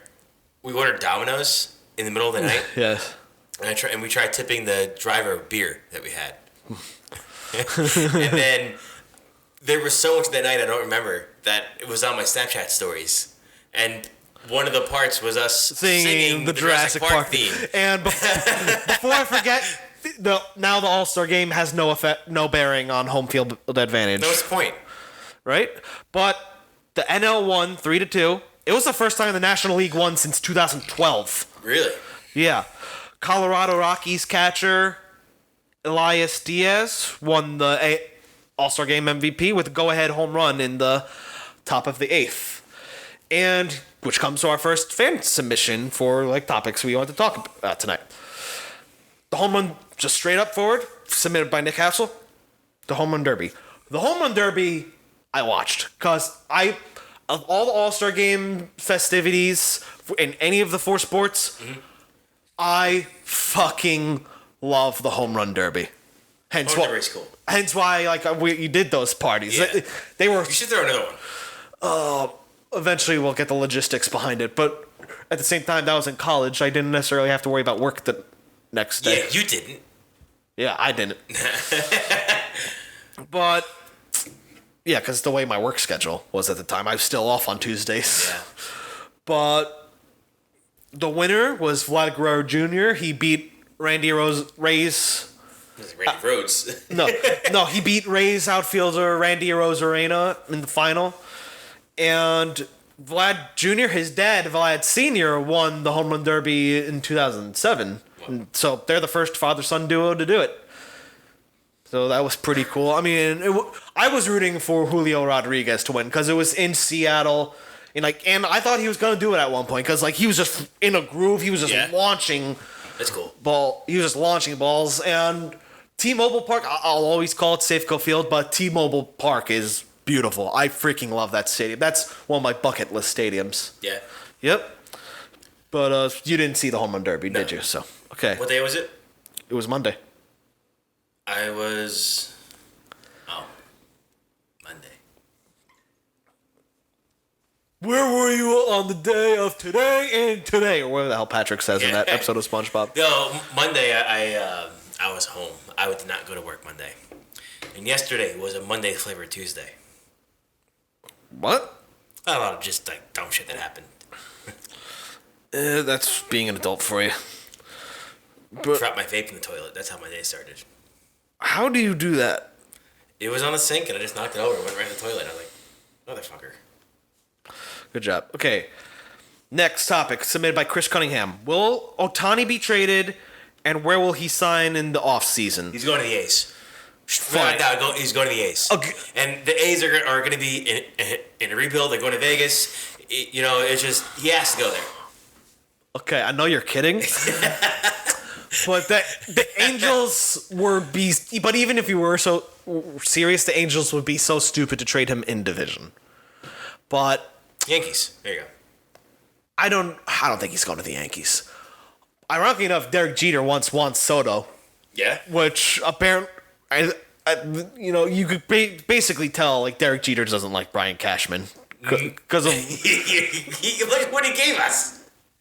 we ordered Domino's in the middle of the night. Yes. And we tried tipping the driver beer that we had. And then there was so much that night I don't remember that it was on my Snapchat stories. And one of the parts was us singing the Jurassic Park theme. And before I forget, now the All-Star game has no bearing on home field advantage. That was the point. Right? But the NL won 3-2. It was the first time the National League won since 2012. Really? Yeah. Colorado Rockies catcher Elias Diaz won the All-Star Game MVP with a go-ahead home run in the top of the 8th. And which comes to our first fan submission for like topics we want to talk about tonight. The home run, just straight up forward, submitted by Nick Hassel. The home run derby. The home run derby I watched because of all the All-Star Game festivities in any of the 4 sports, I fucking love the home run derby. Hence why, cool. Hence why, like, you did those parties. Yeah. They were. You should throw another one. Eventually, we'll get the logistics behind it. But at the same time, that was in college. I didn't necessarily have to worry about work the next day. Yeah, you didn't. Yeah, I didn't. But yeah, because the way my work schedule was at the time, I was still off on Tuesdays. Yeah. But the winner was Vlad Guerrero Jr. He beat Randy Ray's. Randy Rhodes. No, he beat Rays outfielder Randy Arozarena in the final. And Vlad Jr., his dad, Vlad Sr., won the home run derby in 2007. Wow. So they're the first father-son duo to do it. So that was pretty cool. I mean, I was rooting for Julio Rodriguez to win because it was in Seattle. And I thought he was going to do it at one point because he was just in a groove. He was just launching. That's cool. He was just launching balls. And T-Mobile Park, I'll always call it Safeco Field, but T-Mobile Park is beautiful. I freaking love that stadium. That's one of my bucket list stadiums. Yeah. Yep. But you didn't see the home run derby, did you? So, okay. What day was it? It was Monday. Monday. Where were you on the day of today and today? Or whatever the hell Patrick says in that episode of SpongeBob. No, Monday I was home. I did not go to work Monday. And yesterday was a Monday flavored Tuesday. What? A lot of just dumb shit that happened. That's being an adult for you. Dropped my vape in the toilet. That's how my day started. How do you do that? It was on the sink and I just knocked it over and went right in the toilet. I was like, motherfucker. Good job. Okay. Next topic, submitted by Chris Cunningham. Will Ohtani be traded, and where will he sign in the offseason? He's going to the A's. Fine. He's going to the A's. Okay. And the A's are going to be in a rebuild. They're going to Vegas. It's just, he has to go there. Okay, I know you're kidding. But the Angels but even if you were so serious, the Angels would be so stupid to trade him in division. But Yankees. There you go. I don't think he's going to the Yankees. Ironically enough, Derek Jeter once won Soto. Yeah. Which apparently, you could basically tell like Derek Jeter doesn't like Brian Cashman because of look at what he gave us.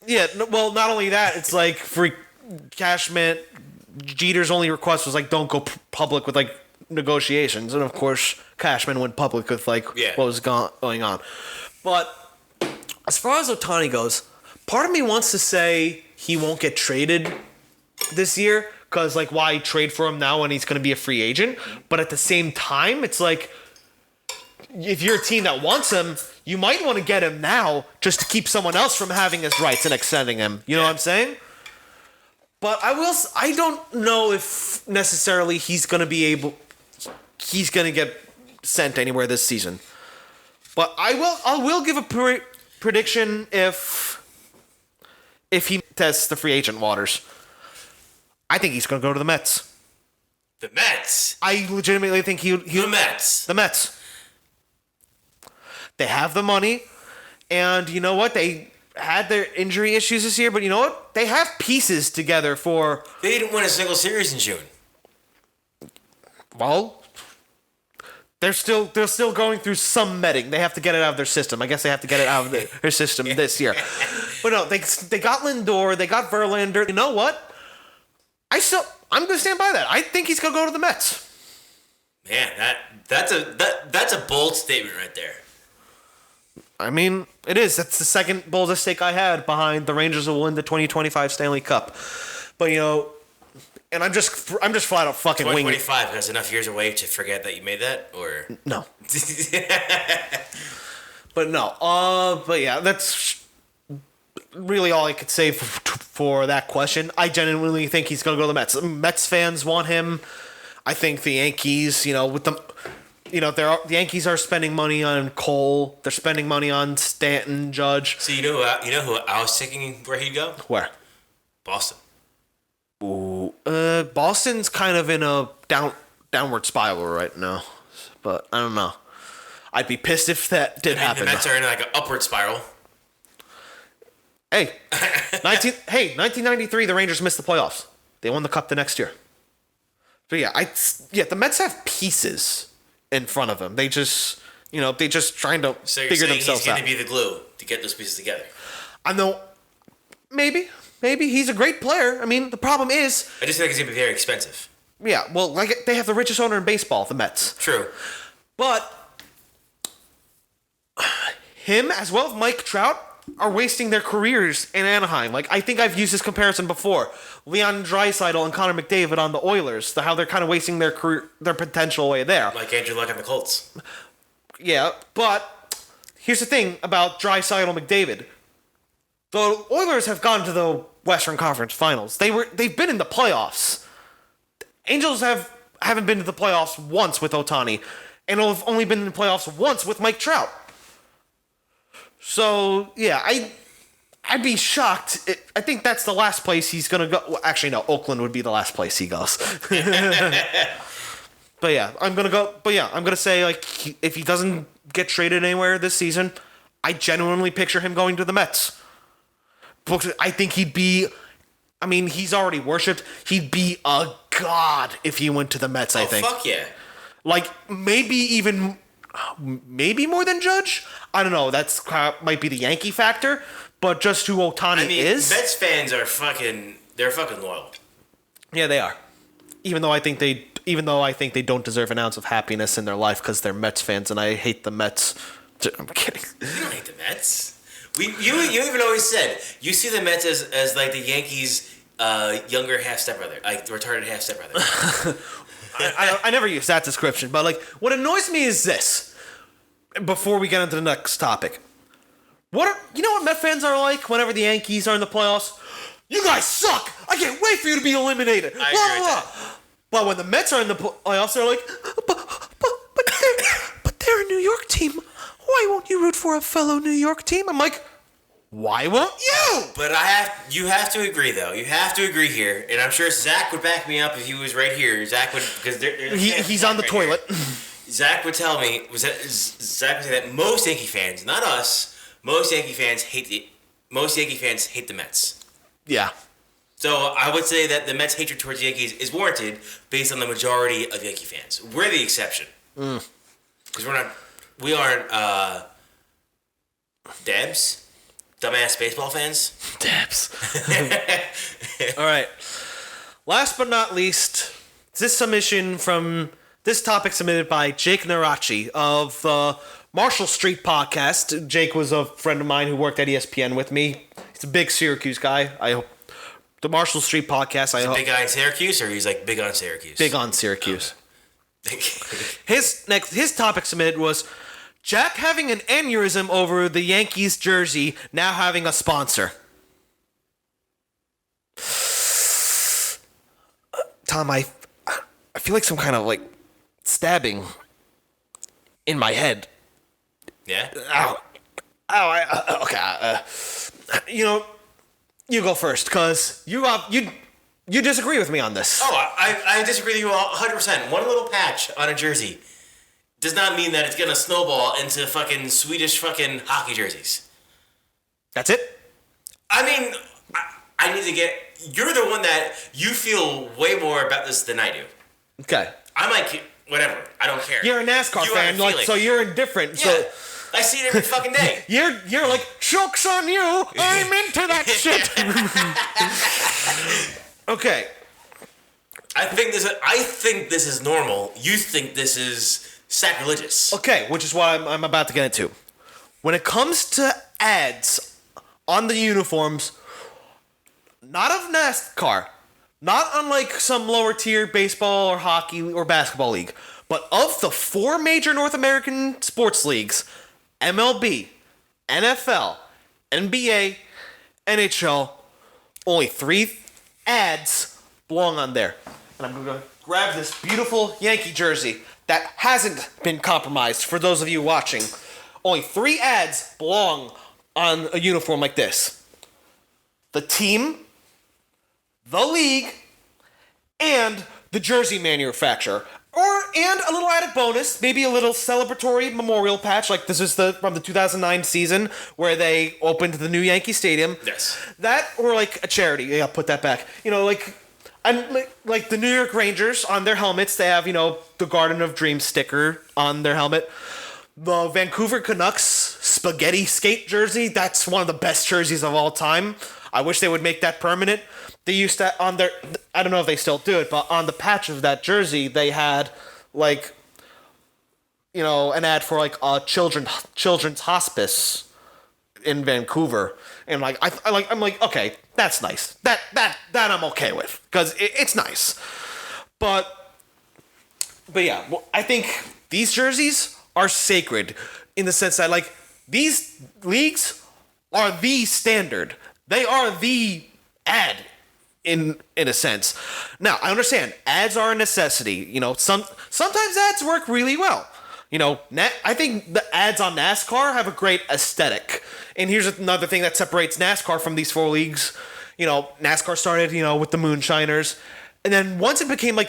Yeah, well, not only that, it's like for Cashman, Jeter's only request was like don't go public with like negotiations, and of course Cashman went public with like what was going on. But as far as Ohtani goes, part of me wants to say he won't get traded this year because like why trade for him now when he's going to be a free agent? But at the same time, it's like if you're a team that wants him, you might want to get him now just to keep someone else from having his rights and extending him. You know what I'm saying? But I don't know if necessarily he's going to get sent anywhere this season. But I will give a prediction if he tests the free agent waters. I think he's going to go to the Mets. The Mets? I legitimately think The Mets. The Mets. They have the money, and you know what? They had their injury issues this year, but you know what? They have pieces together for... They didn't win a single series in June. Well, they're still going through some metting. They have to get it out of their system. I guess they have to get it out of their system this year. But no, they got Lindor, they got Verlander. You know what? I'm going to stand by that. I think he's going to go to the Mets. Man, that's a bold statement right there. I mean, it is. That's the second boldest take I had behind the Rangers will win the 2025 Stanley Cup. But, and I'm just flat out fucking winging it. 2025 has enough years away to forget that you made that, or no. But no. But yeah, that's really all I could say for that question. I genuinely think he's going to go to the Mets. Mets fans want him. I think the Yankees, with the... the Yankees are spending money on Cole. They're spending money on Stanton, Judge. So you know who I was thinking where he'd go? Where? Boston. Ooh, Boston's kind of in a downward spiral right now, but I don't know. I'd be pissed if that did happen. The Mets are in like an upward spiral. Hey, 1993, the Rangers missed the playoffs. They won the cup the next year. But the Mets have pieces in front of them. They just, trying to figure themselves out. He's going to be the glue to get those pieces together. I know. Maybe he's a great player. I mean, the problem is, I just think he's going to be very expensive. Yeah, well, like they have the richest owner in baseball, the Mets. True. But him as well as Mike Trout are wasting their careers in Anaheim. Like, I think I've used this comparison before. Leon Draisaitl and Connor McDavid on the Oilers, how they're kind of wasting their potential away there. Like Andrew Luck on the Colts. Yeah, but here's the thing about Draisaitl and McDavid. The Oilers have gone to the Western Conference Finals. They've been in the playoffs. Angels haven't been to the playoffs once with Ohtani, and have only been in the playoffs once with Mike Trout. So, yeah, I'd be shocked. I think that's the last place he's going to go. Well, actually, no, Oakland would be the last place he goes. But yeah, I'm going to say, like, if he doesn't get traded anywhere this season, I genuinely picture him going to the Mets. I think he'd be, he's already worshipped. He'd be a god if he went to the Mets, I think. Fuck yeah. Like, maybe more than Judge? I don't know. That's might be the Yankee factor, but just who Ohtani is. Mets fans are fucking loyal. Yeah, they are. Even though I think they don't deserve an ounce of happiness in their life because they're Mets fans, and I hate the Mets. I'm kidding. You don't hate the Mets. You even always said you see the Mets as like the Yankees' younger half stepbrother, like retarded half stepbrother. I never use that description, but like what annoys me is this. Before we get into the next topic, you know what Met fans are like whenever the Yankees are in the playoffs? You guys suck! I can't wait for you to be eliminated. I agree with that. But when the Mets are in the playoffs, they're like, but they're a New York team. Why won't you root for a fellow New York team? I'm like, why won't you? But you have to agree though. You have to agree here, and I'm sure Zach would back me up if he was right here. Zach would, because he's on the toilet. Zach would tell me Zach would say that most Yankee fans, not us, most Yankee fans hate the Mets. Yeah. So I would say that the Mets' hatred towards the Yankees is warranted based on the majority of Yankee fans. We're the exception. Because we aren't Debs, dumbass baseball fans. Debs. All right. Last but not least, this topic submitted by Jake Narachi of the Marshall Street podcast. Jake was a friend of mine who worked at ESPN with me. He's a big Syracuse guy. I hope the Marshall Street podcast. He's a big guy in Syracuse, or he's like big on Syracuse? Big on Syracuse. His topic submitted was Jack having an aneurysm over the Yankees jersey now having a sponsor. Tom, I feel like some kind of like stabbing in my head. Yeah. Ow. Okay. You go first, because you disagree with me on this. Oh, I disagree with you 100%. One little patch on a jersey does not mean that it's going to snowball into fucking Swedish fucking hockey jerseys. That's it? I mean, I need to get... You're the one that you feel way more about this than I do. Okay. I'm like, whatever. I don't care. You're a NASCAR fan, so you're indifferent. Yeah. So I see it every fucking day. You're like, joke's on you. I'm into that shit. Okay. I think this is normal. You think this is sacrilegious. Okay, which is what I'm about to get into. When it comes to ads on the uniforms, not of NASCAR, not unlike some lower tier baseball or hockey or basketball league, but of the 4 major North American sports leagues, MLB, NFL, NBA, NHL, only 3 ads belong on there. And I'm going to grab this beautiful Yankee jersey that hasn't been compromised for those of you watching. Only 3 ads belong on a uniform like this. The team, the league, and the jersey manufacturer. And a little added bonus, maybe a little celebratory memorial patch, like this is from the 2009 season where they opened the new Yankee Stadium. Yes. That, or like a charity. Yeah, put that back. Like the New York Rangers on their helmets, they have, the Garden of Dreams sticker on their helmet. The Vancouver Canucks spaghetti skate jersey, that's one of the best jerseys of all time. I wish they would make that permanent. They used to, on their, I don't know if they still do it, but on the patch of that jersey, they had, an ad for, a children's hospice in Vancouver. And, I'm like, okay, that's nice. That I'm okay with, because it's nice. But yeah, I think these jerseys are sacred in the sense that, these leagues are the standard. They are the ad in a sense. Now, I understand ads are a necessity. Sometimes ads work really well. I think the ads on NASCAR have a great aesthetic. And here's another thing that separates NASCAR from these 4 leagues. NASCAR started, with the Moonshiners. And then once it became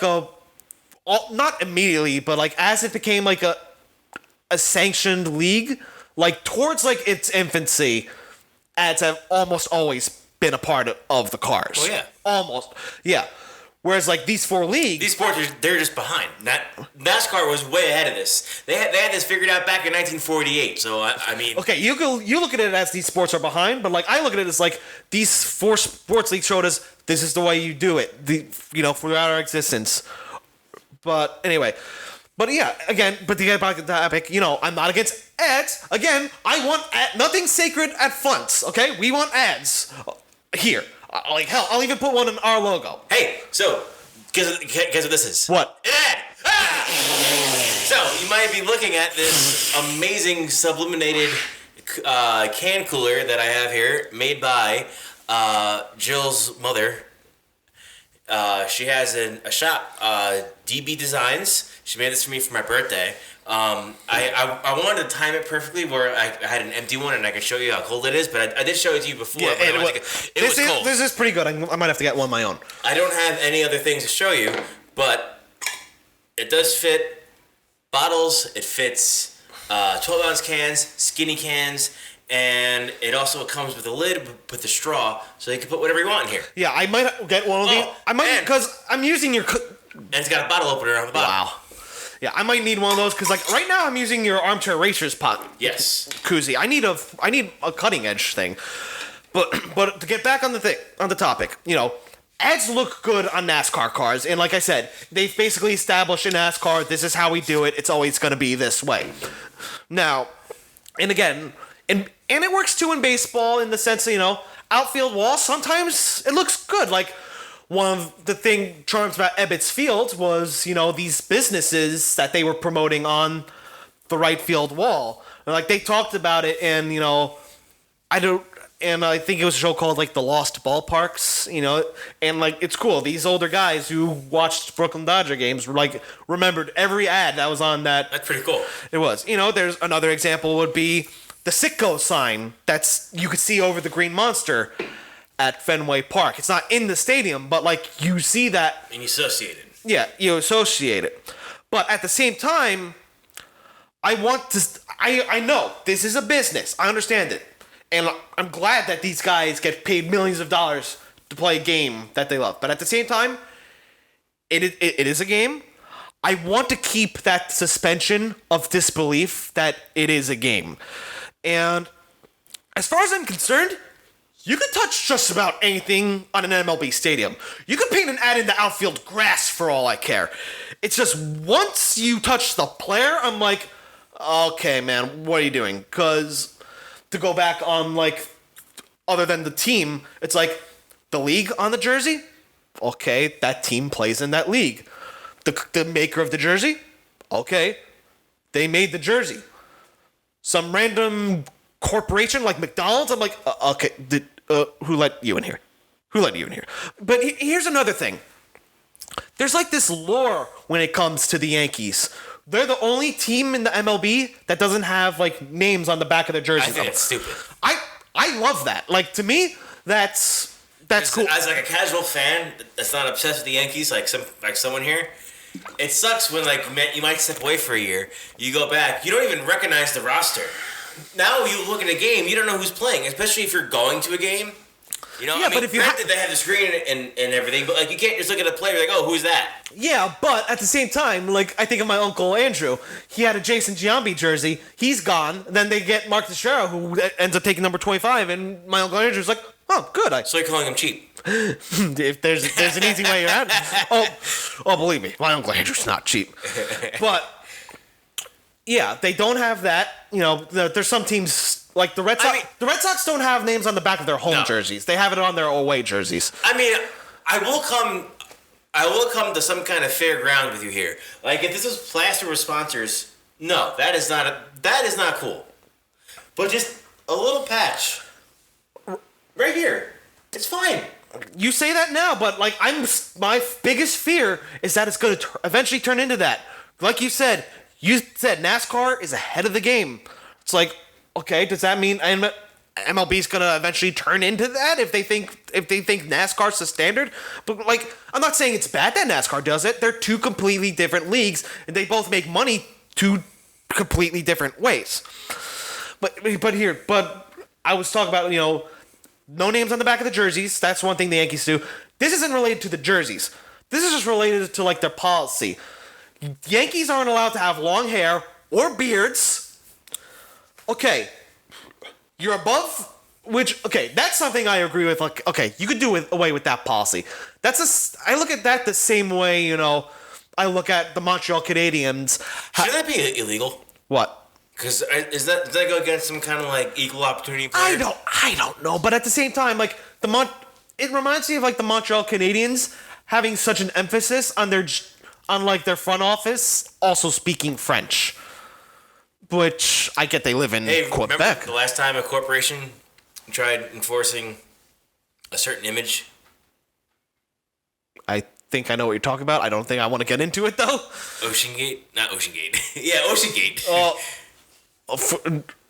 not immediately, but as it became a sanctioned league, towards its infancy, ads have almost always been a part of the cars. Oh yeah. Almost. Yeah. Whereas these 4 leagues, these sports they're just behind. NASCAR was way ahead of this. They had this figured out back in 1948. So I mean, okay, you look at it as these sports are behind, but I look at it as these 4 sports leagues showed us this is the way you do it. Throughout our existence. But anyway. But yeah, again, to get back to the topic, I'm not against ads. Again, I want nothing sacred at FUNTS, okay? We want ads here. Hell, I'll even put one in our logo. Hey, so, guess what this is? What? An ad! Ah! So, you might be looking at this amazing sublimated can cooler that I have here, made by Jill's mother. She has a shop, DB Designs. She made this for me for my birthday. I wanted to time it perfectly where I had an empty one and I could show you how cold it is, but I did show it to you before. Yeah, it was cold. This is pretty good. I might have to get one of my own. I don't have any other things to show you, but it does fit bottles. It fits 12-ounce cans, skinny cans, And it also comes with a lid with a straw, so you can put whatever you want in here. Yeah, I might get one of these. I might, because I'm using your... And it's got a bottle opener on the bottom. Wow. Yeah, I might need one of those, because like right now I'm using your armchair racers pot. Yes. Koozie. I need a cutting edge thing. But to get back on the topic, ads look good on NASCAR cars, and like I said, they've basically established in NASCAR, this is how we do it. It's always going to be this way. Now, and again, and it works too in baseball in the sense that, outfield wall, sometimes it looks good. Like, one of the charms about Ebbets Field was, these businesses that they were promoting on the right field wall. And, like, they talked about it, and, and I think it was a show called, like, The Lost Ballparks, and, like, it's cool. These older guys who watched Brooklyn Dodger games remembered every ad that was on that. That's pretty cool. It was. There's another example would be the Sitco sign you could see over the Green Monster at Fenway Park. It's not in the stadium, but, like, you see that. And you associate it. Yeah, you associate it. But at the same time, I know this is a business. I understand it. And I'm glad that these guys get paid millions of dollars to play a game that they love. But at the same time, it is a game. I want to keep that suspension of disbelief that it is a game. And as far as I'm concerned, you can touch just about anything on an MLB stadium. You can paint an ad in the outfield grass for all I care. It's just once you touch the player, I'm like, okay, man, what are you doing? Because to go back on, like, other than the team, it's like the league on the jersey. Okay, that team plays in that league. The maker of the jersey. Okay, they made the jersey. Some random corporation like McDonald's. I'm like, okay, who let you in here? Who let you in here? But here's another thing. There's like this lore when it comes to the Yankees. They're the only team in the MLB that doesn't have, like, names on the back of their jersey. I think it's stupid. I love that. Like, to me, that's cool. As like a casual fan that's not obsessed with the Yankees, like someone here, it sucks when, like, you might step away for a year, you go back, you don't even recognize the roster. Now you look at a game, you don't know who's playing, especially if you're going to a game. Yeah, but if you granted, they have the screen and everything, but, like, you can't just look at a player like, oh, who's that? Yeah, but at the same time, like, I think of my uncle Andrew. He had a Jason Giambi jersey. He's gone. Then they get Mark Teixeira, who ends up taking number 25, and my uncle Andrew's like, oh, good. So you're calling him cheap? If there's an easy way around. Oh, believe me, my uncle Andrew's not cheap. But yeah, they don't have that. There's some teams. Like the Red Sox, the Red Sox don't have names on the back of their home jerseys. They have it on their away jerseys. I mean, I will come to some kind of fair ground with you here. Like, if this was plastered with sponsors, no, that is not cool. But just a little patch right here, it's fine. You say that now, but, like, my biggest fear is that it's going to eventually turn into that. Like you said NASCAR is ahead of the game. It's like, okay, does that mean MLB is gonna eventually turn into that if they think NASCAR's the standard? But, like, I'm not saying it's bad that NASCAR does it. They're two completely different leagues, and they both make money two completely different ways. But I was talking about no names on the back of the jerseys. That's one thing the Yankees do. This isn't related to the jerseys. This is just related to, like, their policy. Yankees aren't allowed to have long hair or beards. Okay, you're above, that's something I agree with. Like, okay, you could do away with that policy. I look at that the same way, I look at the Montreal Canadiens. Should that be illegal? What? Because does that go against some kind of, like, equal opportunity player? I don't know, but at the same time, like, it reminds me of, like, the Montreal Canadiens having such an emphasis on their front office also speaking French. Which I get they live in Quebec. Remember the last time a corporation tried enforcing a certain image? I think I know what you're talking about. I don't think I want to get into it, though. OceanGate? Not OceanGate. Yeah, OceanGate.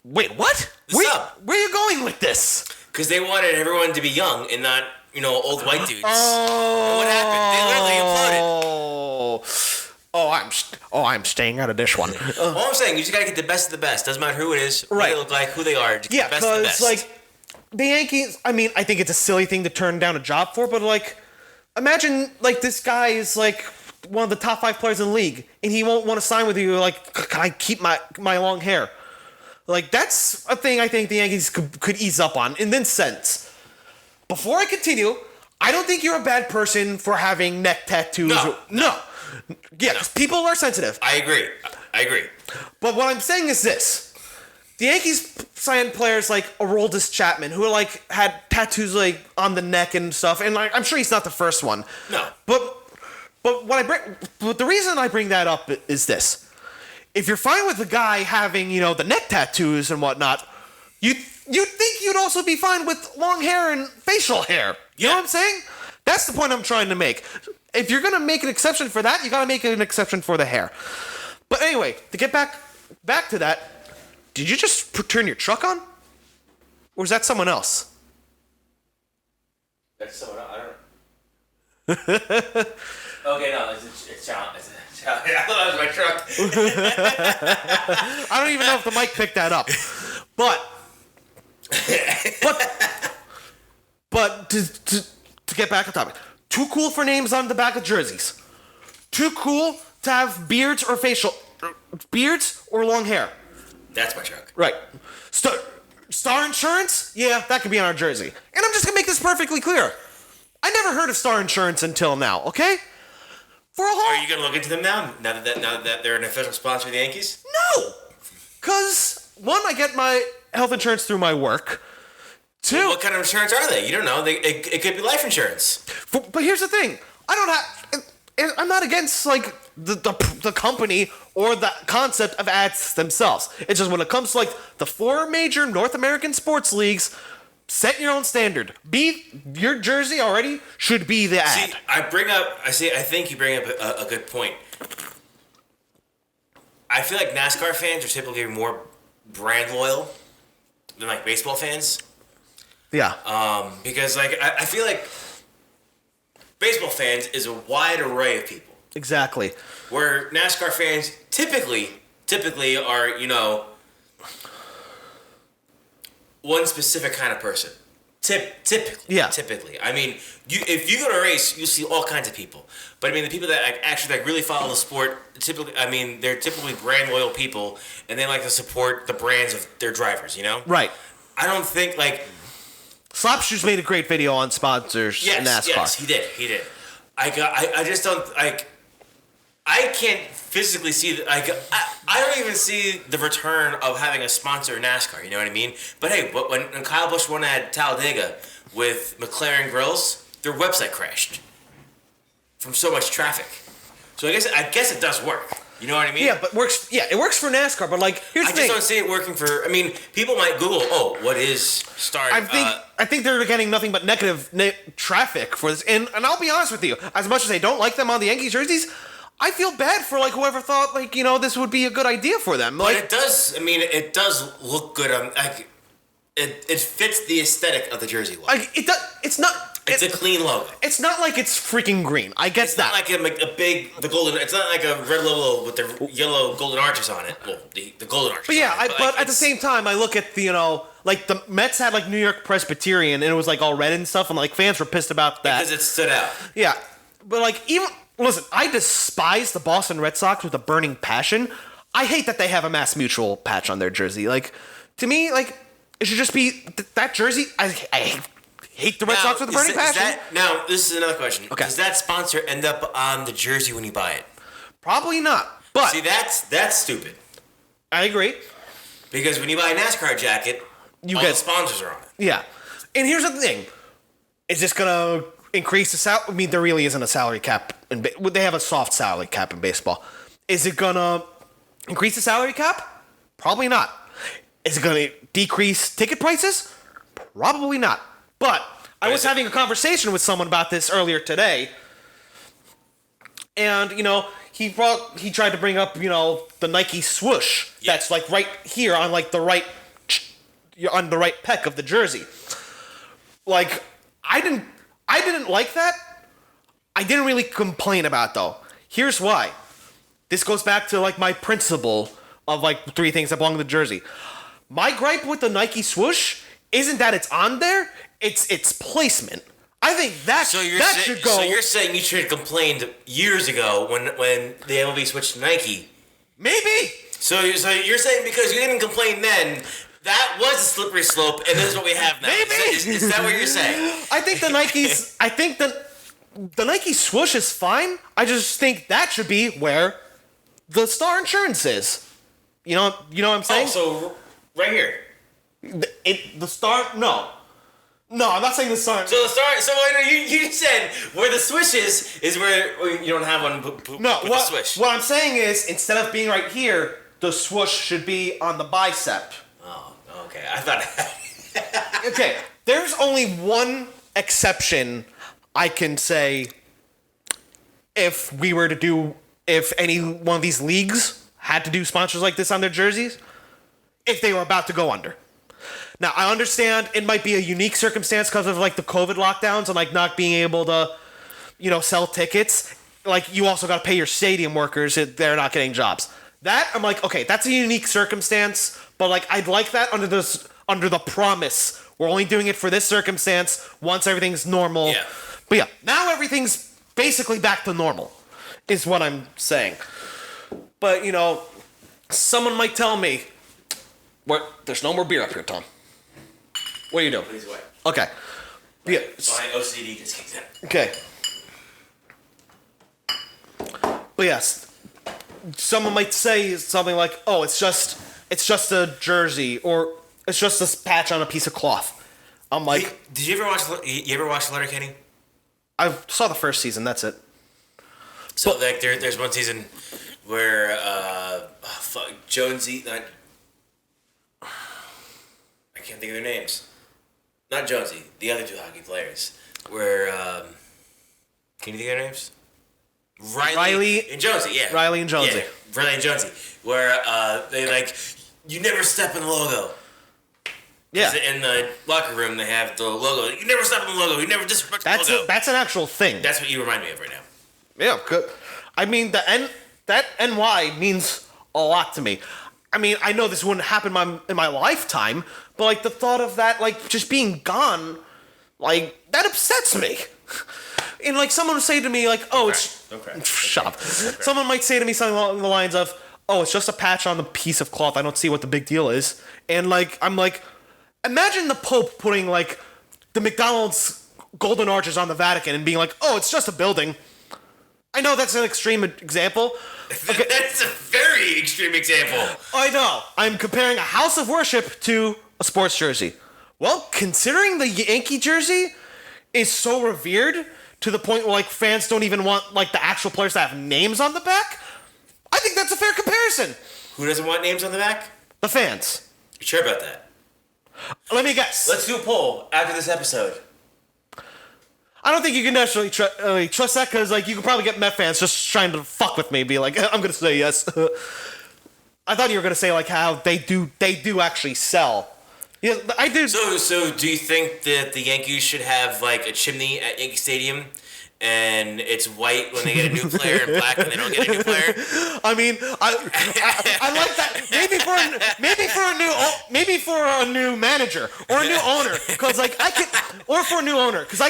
Wait, what? Where are you going with this? Because they wanted everyone to be young and not, old white dudes. Oh. And what happened? They literally imploded. I'm staying out of this one. All I'm saying, you just gotta get the best of the best. Doesn't matter who it is, what they look like, who they are. Just get the best of the best. Like the Yankees. I mean, I think it's a silly thing to turn down a job for, but like, imagine like this guy is like one of the top 5 players in the league, and he won't want to sign with you. Like, can I keep my long hair? Like, that's a thing I think the Yankees could ease up on in this sense. Before I continue, I don't think you're a bad person for having neck tattoos. No. Yeah, because people are sensitive. I agree. But what I'm saying is this. The Yankees signed players like Aroldis Chapman, who like had tattoos like on the neck and stuff, and like, I'm sure he's not the first one. No. But the reason I bring that up is this. If you're fine with the guy having, the neck tattoos and whatnot, you'd think you'd also be fine with long hair and facial hair. You know what I'm saying? That's the point I'm trying to make. If you're going to make an exception for that, you got to make an exception for the hair. But anyway, to get back to that, did you just turn your truck on? Or is that someone else? That's someone else. I don't know. Okay, no, it's John. I thought it was my truck. I don't even know if the mic picked that up. But to get back on topic, too cool for names on the back of jerseys. Too cool to have beards or long hair. That's my truck. Right. Star Insurance? Yeah, that could be on our jersey. And I'm just gonna make this perfectly clear. I never heard of Star Insurance until now. Okay. Are you gonna look into them now? Now that they're an official sponsor of the Yankees? No, because one, I get my health insurance through my work. Two, well, what kind of insurance are they? You don't know. It could be life insurance. But here's the thing: I'm not against like the company or the concept of ads themselves. It's just when it comes to like the 4 major North American sports leagues. Set your own standard. Your jersey already should be the ad. I think you bring up a good point. I feel like NASCAR fans are typically more brand loyal than like baseball fans. Yeah. Because like I feel like baseball fans is a wide array of people. Exactly. Where NASCAR fans typically are, one specific kind of person. Typically. Yeah. Typically. I mean, if you go to a race, you'll see all kinds of people. But I mean, the people that actually really follow the sport, they're typically brand loyal people, and they like to support the brands of their drivers, Right. I don't think, like... Slapshoes made a great video on sponsors in NASCAR. Yes, he did. I just don't, like... I can't physically see I don't even see the return of having a sponsor in NASCAR. You know what I mean? But hey, when Kyle Busch won at Talladega with McLaren grills, their website crashed from so much traffic. So I guess it does work. You know what I mean? Yeah, but it works for NASCAR. But like, here's the thing. I just don't see it working for. I mean, people might Google, what is Star? I think they're getting nothing but negative traffic for this. And I'll be honest with you, as much as I don't like them on the Yankees jerseys, I feel bad for like whoever thought like this would be a good idea for them. Like, but it does. I mean, it does look good. It fits the aesthetic of the jersey look. Like it does. It's not. It's a clean logo. It's not like it's freaking green. I guess that. It's not like the golden. It's not like a red logo with the yellow golden arches on it. Well, the golden arches. But yeah, but at the same time, I look at the like the Mets had like New York Presbyterian and it was like all red and stuff, and like fans were pissed about that because it stood out. Yeah, but like listen, I despise the Boston Red Sox with a burning passion. I hate that they have a Mass Mutual patch on their jersey. Like, to me, like, it should just be that jersey. I hate the Red Sox with a burning passion. Now, this is another question. Okay. Does that sponsor end up on the jersey when you buy it? Probably not. But see, that's stupid. I agree. Because when you buy a NASCAR jacket, all the sponsors are on it. Yeah. And here's the thing. Is this going to increase the salary? I mean, there really isn't a salary cap. They have a soft salary cap in baseball. Is it going to increase the salary cap? Probably not. Is it going to decrease ticket prices? Probably not. But I was having a conversation with someone about this earlier today. And, he tried to bring up, the Nike swoosh. Yeah. That's like right here on like the right peck of the jersey. Like, I didn't like that. I didn't really complain about it, though. Here's why. this goes back to like my principle of like 3 things that belong to the jersey. My gripe with the Nike swoosh isn't that it's on there, it's its placement. I think that should go. So you're saying you should have complained years ago when the MLB switched to Nike? Maybe. So you're saying because you didn't complain then, that was a slippery slope, and this is what we have now. Maybe. Is that what you're saying? I think the Nike swoosh is fine. I just think that should be where the Star Insurance is. You know what I'm saying? Oh, so right here. The Star? No, I'm not saying the Star. So the Star. So you said where the swish is where you don't have one. The swish. What I'm saying is instead of being right here, the swoosh should be on the bicep. Oh, okay. I thought. Okay, there's only one exception I can say if any one of these leagues had to do sponsors like this on their jerseys, if they were about to go under. Now, I understand it might be a unique circumstance because of like the COVID lockdowns and like not being able to, sell tickets. Like you also got to pay your stadium workers if they're not getting jobs. That I'm like, okay, that's a unique circumstance, but like I'd like that under the promise we're only doing it for this circumstance once everything's normal. Yeah. But yeah, now everything's basically back to normal, is what I'm saying. But someone might tell me, there's no more beer up here, Tom. What are you doing? Please wait. Okay. Yeah. My OCD just kicked in. Okay. But yes, someone might say something like, "Oh, it's just a jersey, or it's just a patch on a piece of cloth." I'm like, did you ever watch Letterkenny? I saw the first season. That's it. So like there's one season where Jonesy, I can't think of their names. Not Jonesy, the other 2 hockey players. Where can you think of their names? Riley and Jonesy, yeah. Riley and Jonesy. Yeah, Riley and Jonesy. Where they like, you never step in the logo. Yeah. In the locker room, they have the logo. You never step in the logo. You never disrespect the logo. That's an actual thing. That's what you remind me of right now. Yeah, good. I mean, that NY means a lot to me. I mean, I know this wouldn't happen in my lifetime, but like the thought of that, like just being gone, like that upsets me. And like someone would say to me, like, "Oh, shut up." Okay. Someone might say to me something along the lines of, "Oh, it's just a patch on the piece of cloth. I don't see what the big deal is." And like, I'm like, imagine the Pope putting like the McDonald's golden arches on the Vatican and being like, "Oh, it's just a building." I know that's an extreme example. Okay. That's a very extreme example. I know. I'm comparing a house of worship to a sports jersey. Well, considering the Yankee jersey is so revered to the point where like fans don't even want like the actual players to have names on the back, I think that's a fair comparison. Who doesn't want names on the back? The fans. You sure about that? Let me guess. Let's do a poll after this episode. I don't think you can necessarily trust that because like you could probably get Met fans just trying to fuck with me, be like, I'm gonna say yes. I thought you were gonna say like how they do actually sell. Yeah, I do. So do you think that the Yankees should have like a chimney at Yankee Stadium, and it's white when they get a new player and black when they don't get a new player? I mean, I like that. Maybe for a new manager or a new owner, because like for a new owner, because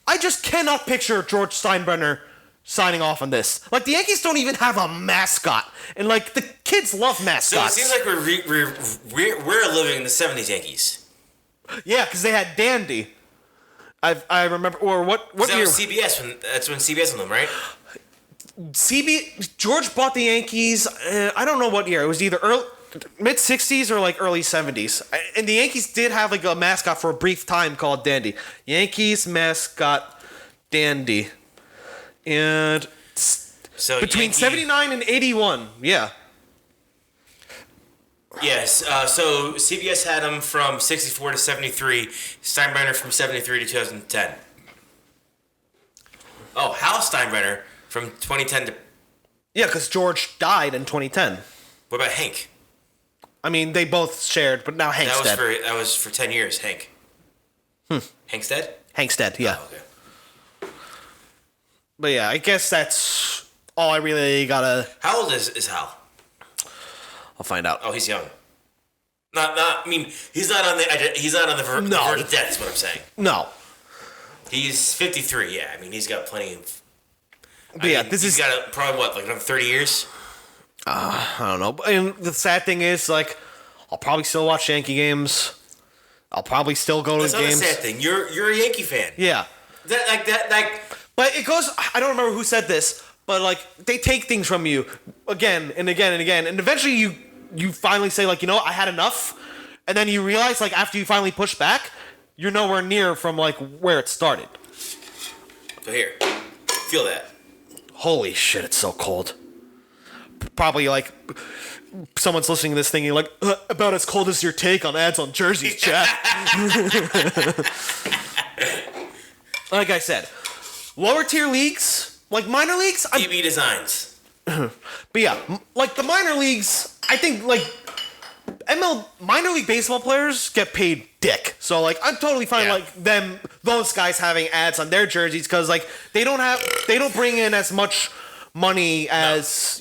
I just cannot picture George Steinbrenner signing off on this. Like the Yankees don't even have a mascot, and like the kids love mascots. So it seems like we're living in the '70s Yankees. Yeah, because they had Dandy. I remember, or what that year? Was CBS. That's when CBS on them, right? George bought the Yankees. I don't know what year. It was either mid '60s or like early '70s. And the Yankees did have like a mascot for a brief time called Dandy. Yankees mascot Dandy. And so between 79 and 81, yeah. Yes, so CBS had him from 64 to 73, Steinbrenner from 73 to 2010. Oh, Hal Steinbrenner from 2010 to... Yeah, because George died in 2010. What about Hank? I mean, they both shared, but now Hank's dead. That was for 10 years, Hank. Hank's dead? Hank's dead, yeah. Oh, okay. But yeah, I guess that's all I really gotta... How old is Hal? I'll find out. Oh, he's young. I mean, he's not on the verge of death, is what I'm saying. No. He's 53, yeah. I mean, he's got plenty of... he's got probably, another 30 years? I don't know. And the sad thing is, I'll probably still watch Yankee games. I'll probably still go to games. That's not a sad thing. You're a Yankee fan. Yeah. But it goes... I don't remember who said this, but, they take things from you again and again and again, and eventually you finally say, I had enough, and then you realize, after you finally push back, you're nowhere near from, where it started. So here, feel that. Holy shit, it's so cold. Probably, someone's listening to this thing, you're about as cold as your take on ads on jerseys, chat. Like I said, lower tier leagues, minor leagues... DB Designs. But yeah, the minor leagues, I think, minor league baseball players get paid dick. So, I'm totally fine, those guys having ads on their jerseys, because, they don't bring in as much money as,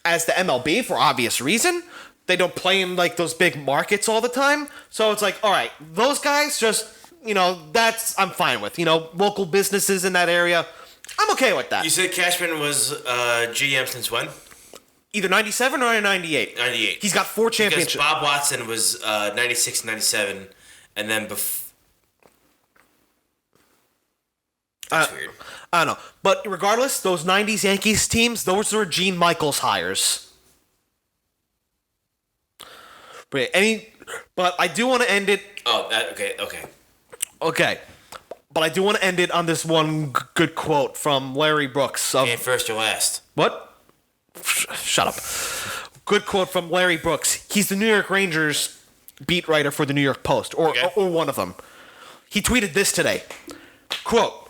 as the MLB, for obvious reason. They don't play in, those big markets all the time. So it's all right, those guys just, I'm fine with. Local businesses in that area, I'm okay with that. You said Cashman was GM since when? Either 97 or 98. 98. He's got 4 championships. Because Bob Watson was 96, 97, and then That's weird. I don't know. But regardless, those 90s Yankees teams, those were Gene Michaels hires. But I do want to end it... Oh, okay. Okay. But I do want to end it on this one good quote from Larry Brooks. And first or last. What? Shut up. Good quote from Larry Brooks. He's the New York Rangers beat writer for the New York Post, or one of them. He tweeted this today. Quote,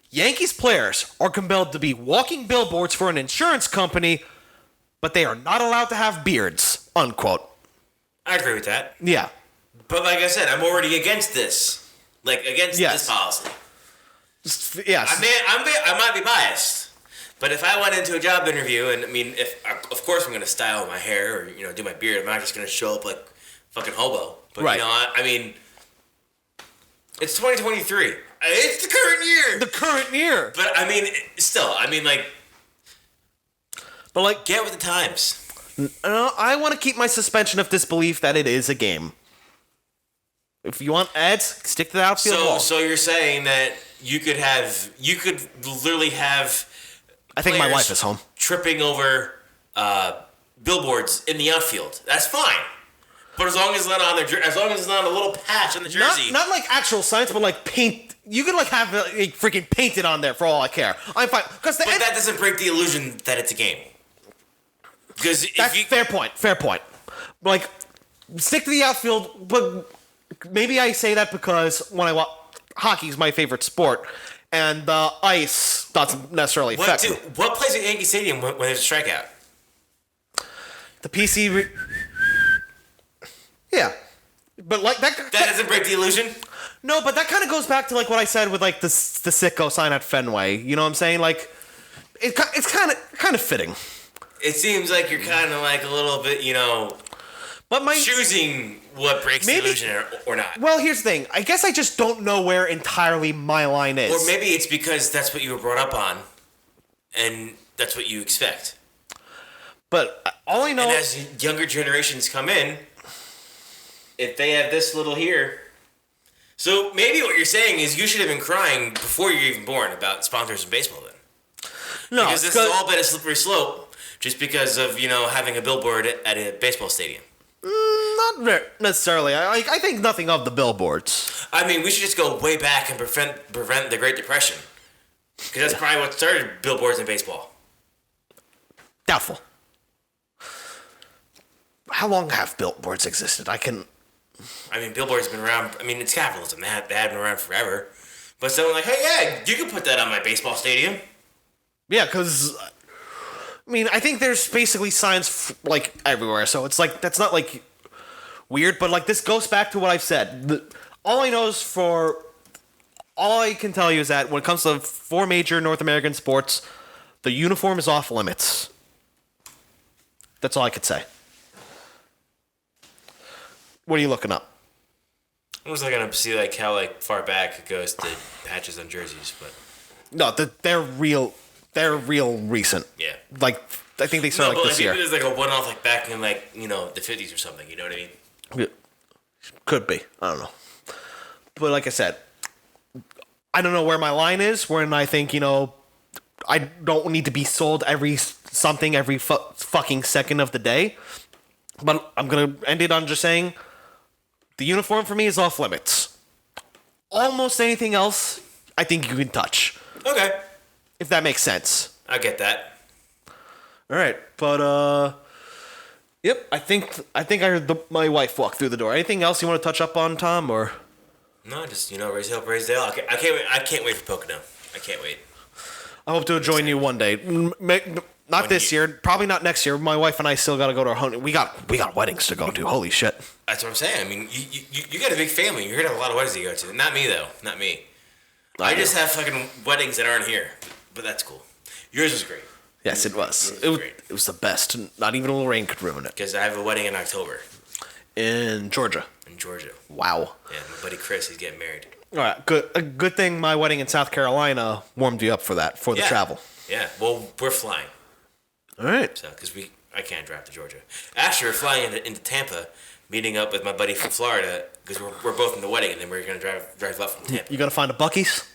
Yankees players are compelled to be walking billboards for an insurance company, but they are not allowed to have beards. Unquote. I agree with that. Yeah. But like I said, I'm already against this. This policy. Yes. I might be biased, but if I went into a job interview, and of course I'm going to style my hair or do my beard, I'm not just going to show up like fucking hobo. But right. It's 2023. It's the current year. The current year. But get with the times. I want to keep my suspension of disbelief that it is a game. If you want ads, stick to the outfield wall. So you're saying that you could literally have... I think my wife is home. ...tripping over billboards in the outfield. That's fine. But as long as it's not a little patch on the jersey. Not actual signs, but paint. You could have it freaking painted on there for all I care. I'm fine. But that doesn't break the illusion that it's a game. Because fair point. Stick to the outfield, but... Maybe I say that because when I watch hockey is my favorite sport, and the ice doesn't necessarily affect me. What plays at Yankee Stadium when there's a strikeout? The PC. Yeah, but that doesn't break the illusion. No, but that kind of goes back to what I said with the sicko sign at Fenway. You know what I'm saying? It's kind of fitting. It seems like you're kind of a little bit, But choosing what breaks the illusion or not. Well, here's the thing. I guess I just don't know where entirely my line is. Or maybe it's because that's what you were brought up on, and that's what you expect. But all I know... And as younger generations come in, if they have this little here... So maybe what you're saying is you should have been crying before you're even born about sponsors in baseball then. No, because this has all been a slippery slope just because of, having a billboard at a baseball stadium. Not necessarily. I think nothing of the billboards. We should just go way back and prevent the Great Depression. Because that's probably what started billboards in baseball. Doubtful. How long have billboards existed? Billboards have been around. It's capitalism. They have been around forever. But someone hey, yeah, you can put that on my baseball stadium. Yeah, because... I think there's basically signs everywhere, so it's that's not weird, but this goes back to what I've said. All I can tell you is that when it comes to 4 major North American sports, The uniform is off limits. That's all I could say. What are you looking up? I was looking to see like how like far back it goes to patches on jerseys, but no, they're real. They're real recent. Yeah. Like I think they started this year. There's like a one-off like back in like the 50s or something. You know what I mean? Yeah. Could be. I don't know. But like I said, I don't know where my line is when I think I don't need to be sold every fucking second of the day. But I'm gonna end it on just saying the uniform for me is off limits. Almost anything else, I think you can touch. Okay. If that makes sense. I get that. All right, but yep. I think I heard my wife walk through the door. Anything else you want to touch up on, Tom? Or no, just raise hell, praise Dale. I can't wait. I can't wait for Pocono. I can't wait. I hope to join you one day. Not this year. Probably not next year. My wife and I still got to go to our home. We got weddings to go to. Holy shit. That's what I'm saying. I mean, you got a big family. You're gonna have a lot of weddings to go to. Not me though. Not me. I just have fucking weddings that aren't here. But that's cool. Yours was great. Yes, it was. It was the best. Not even a little rain could ruin it. Because I have a wedding in October. In Georgia. In Georgia. Wow. Yeah, my buddy Chris, he's getting married. All right, good. A good thing my wedding in South Carolina warmed you up for that, for the travel. Yeah, well, we're flying. All right. So, because I can't drive to Georgia. Actually, we're flying into Tampa, meeting up with my buddy from Florida, because we're both in the wedding, and then we're going to drive up from Tampa. You going to find a Buc-ee's?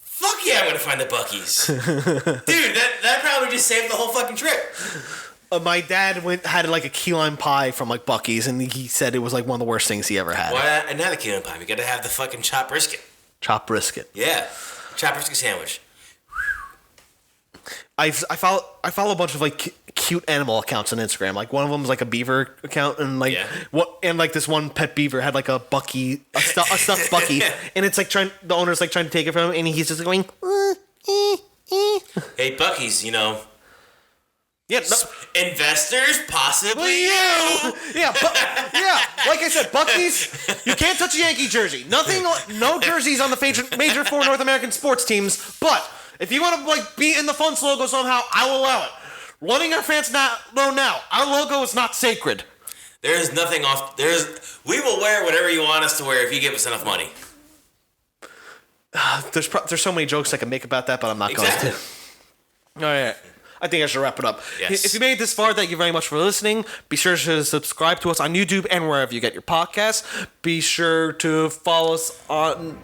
Fuck yeah, I'm going to find the Buc-ee's. Dude, that probably just saved the whole fucking trip. My dad had like a key lime pie from like Buc-ee's, and he said it was like one of the worst things he ever had. Why another key lime pie? We got to have the fucking chopped brisket. Chopped brisket. Yeah, chopped brisket sandwich. I follow a bunch of like cute animal accounts on Instagram. Like one of them is like a beaver account, and like this one pet beaver had like a Buc-ee, a stuffed Buc-ee, and it's like the owner's like trying to take it from him, and he's just going. Hey, Buc-ee's, Yeah, investors, possibly you. Yeah, like I said, Buc-ee's, you can't touch a Yankee jersey. No jerseys on the major four North American sports teams. But if you want to like be in the FUNTS logo somehow, I will allow it. Letting our fans know now, our logo is not sacred. There is nothing off. We will wear whatever you want us to wear if you give us enough money. There's so many jokes I can make about that, but I'm not going to. All right. I think I should wrap it up. Yes. If you made it this far, thank you very much for listening. Be sure to subscribe to us on YouTube and wherever you get your podcasts. Be sure to follow us on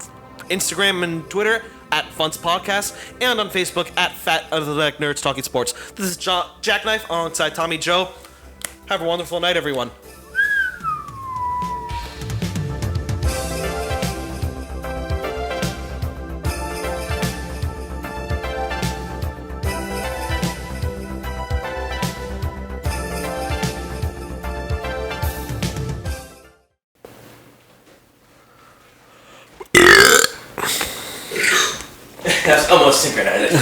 Instagram and Twitter at FUNTS Podcast and on Facebook at Fat Athletic Nerds Talking Sports. This is Jackknife alongside Tommy Joe. Have a wonderful night, everyone. That's almost synchronized.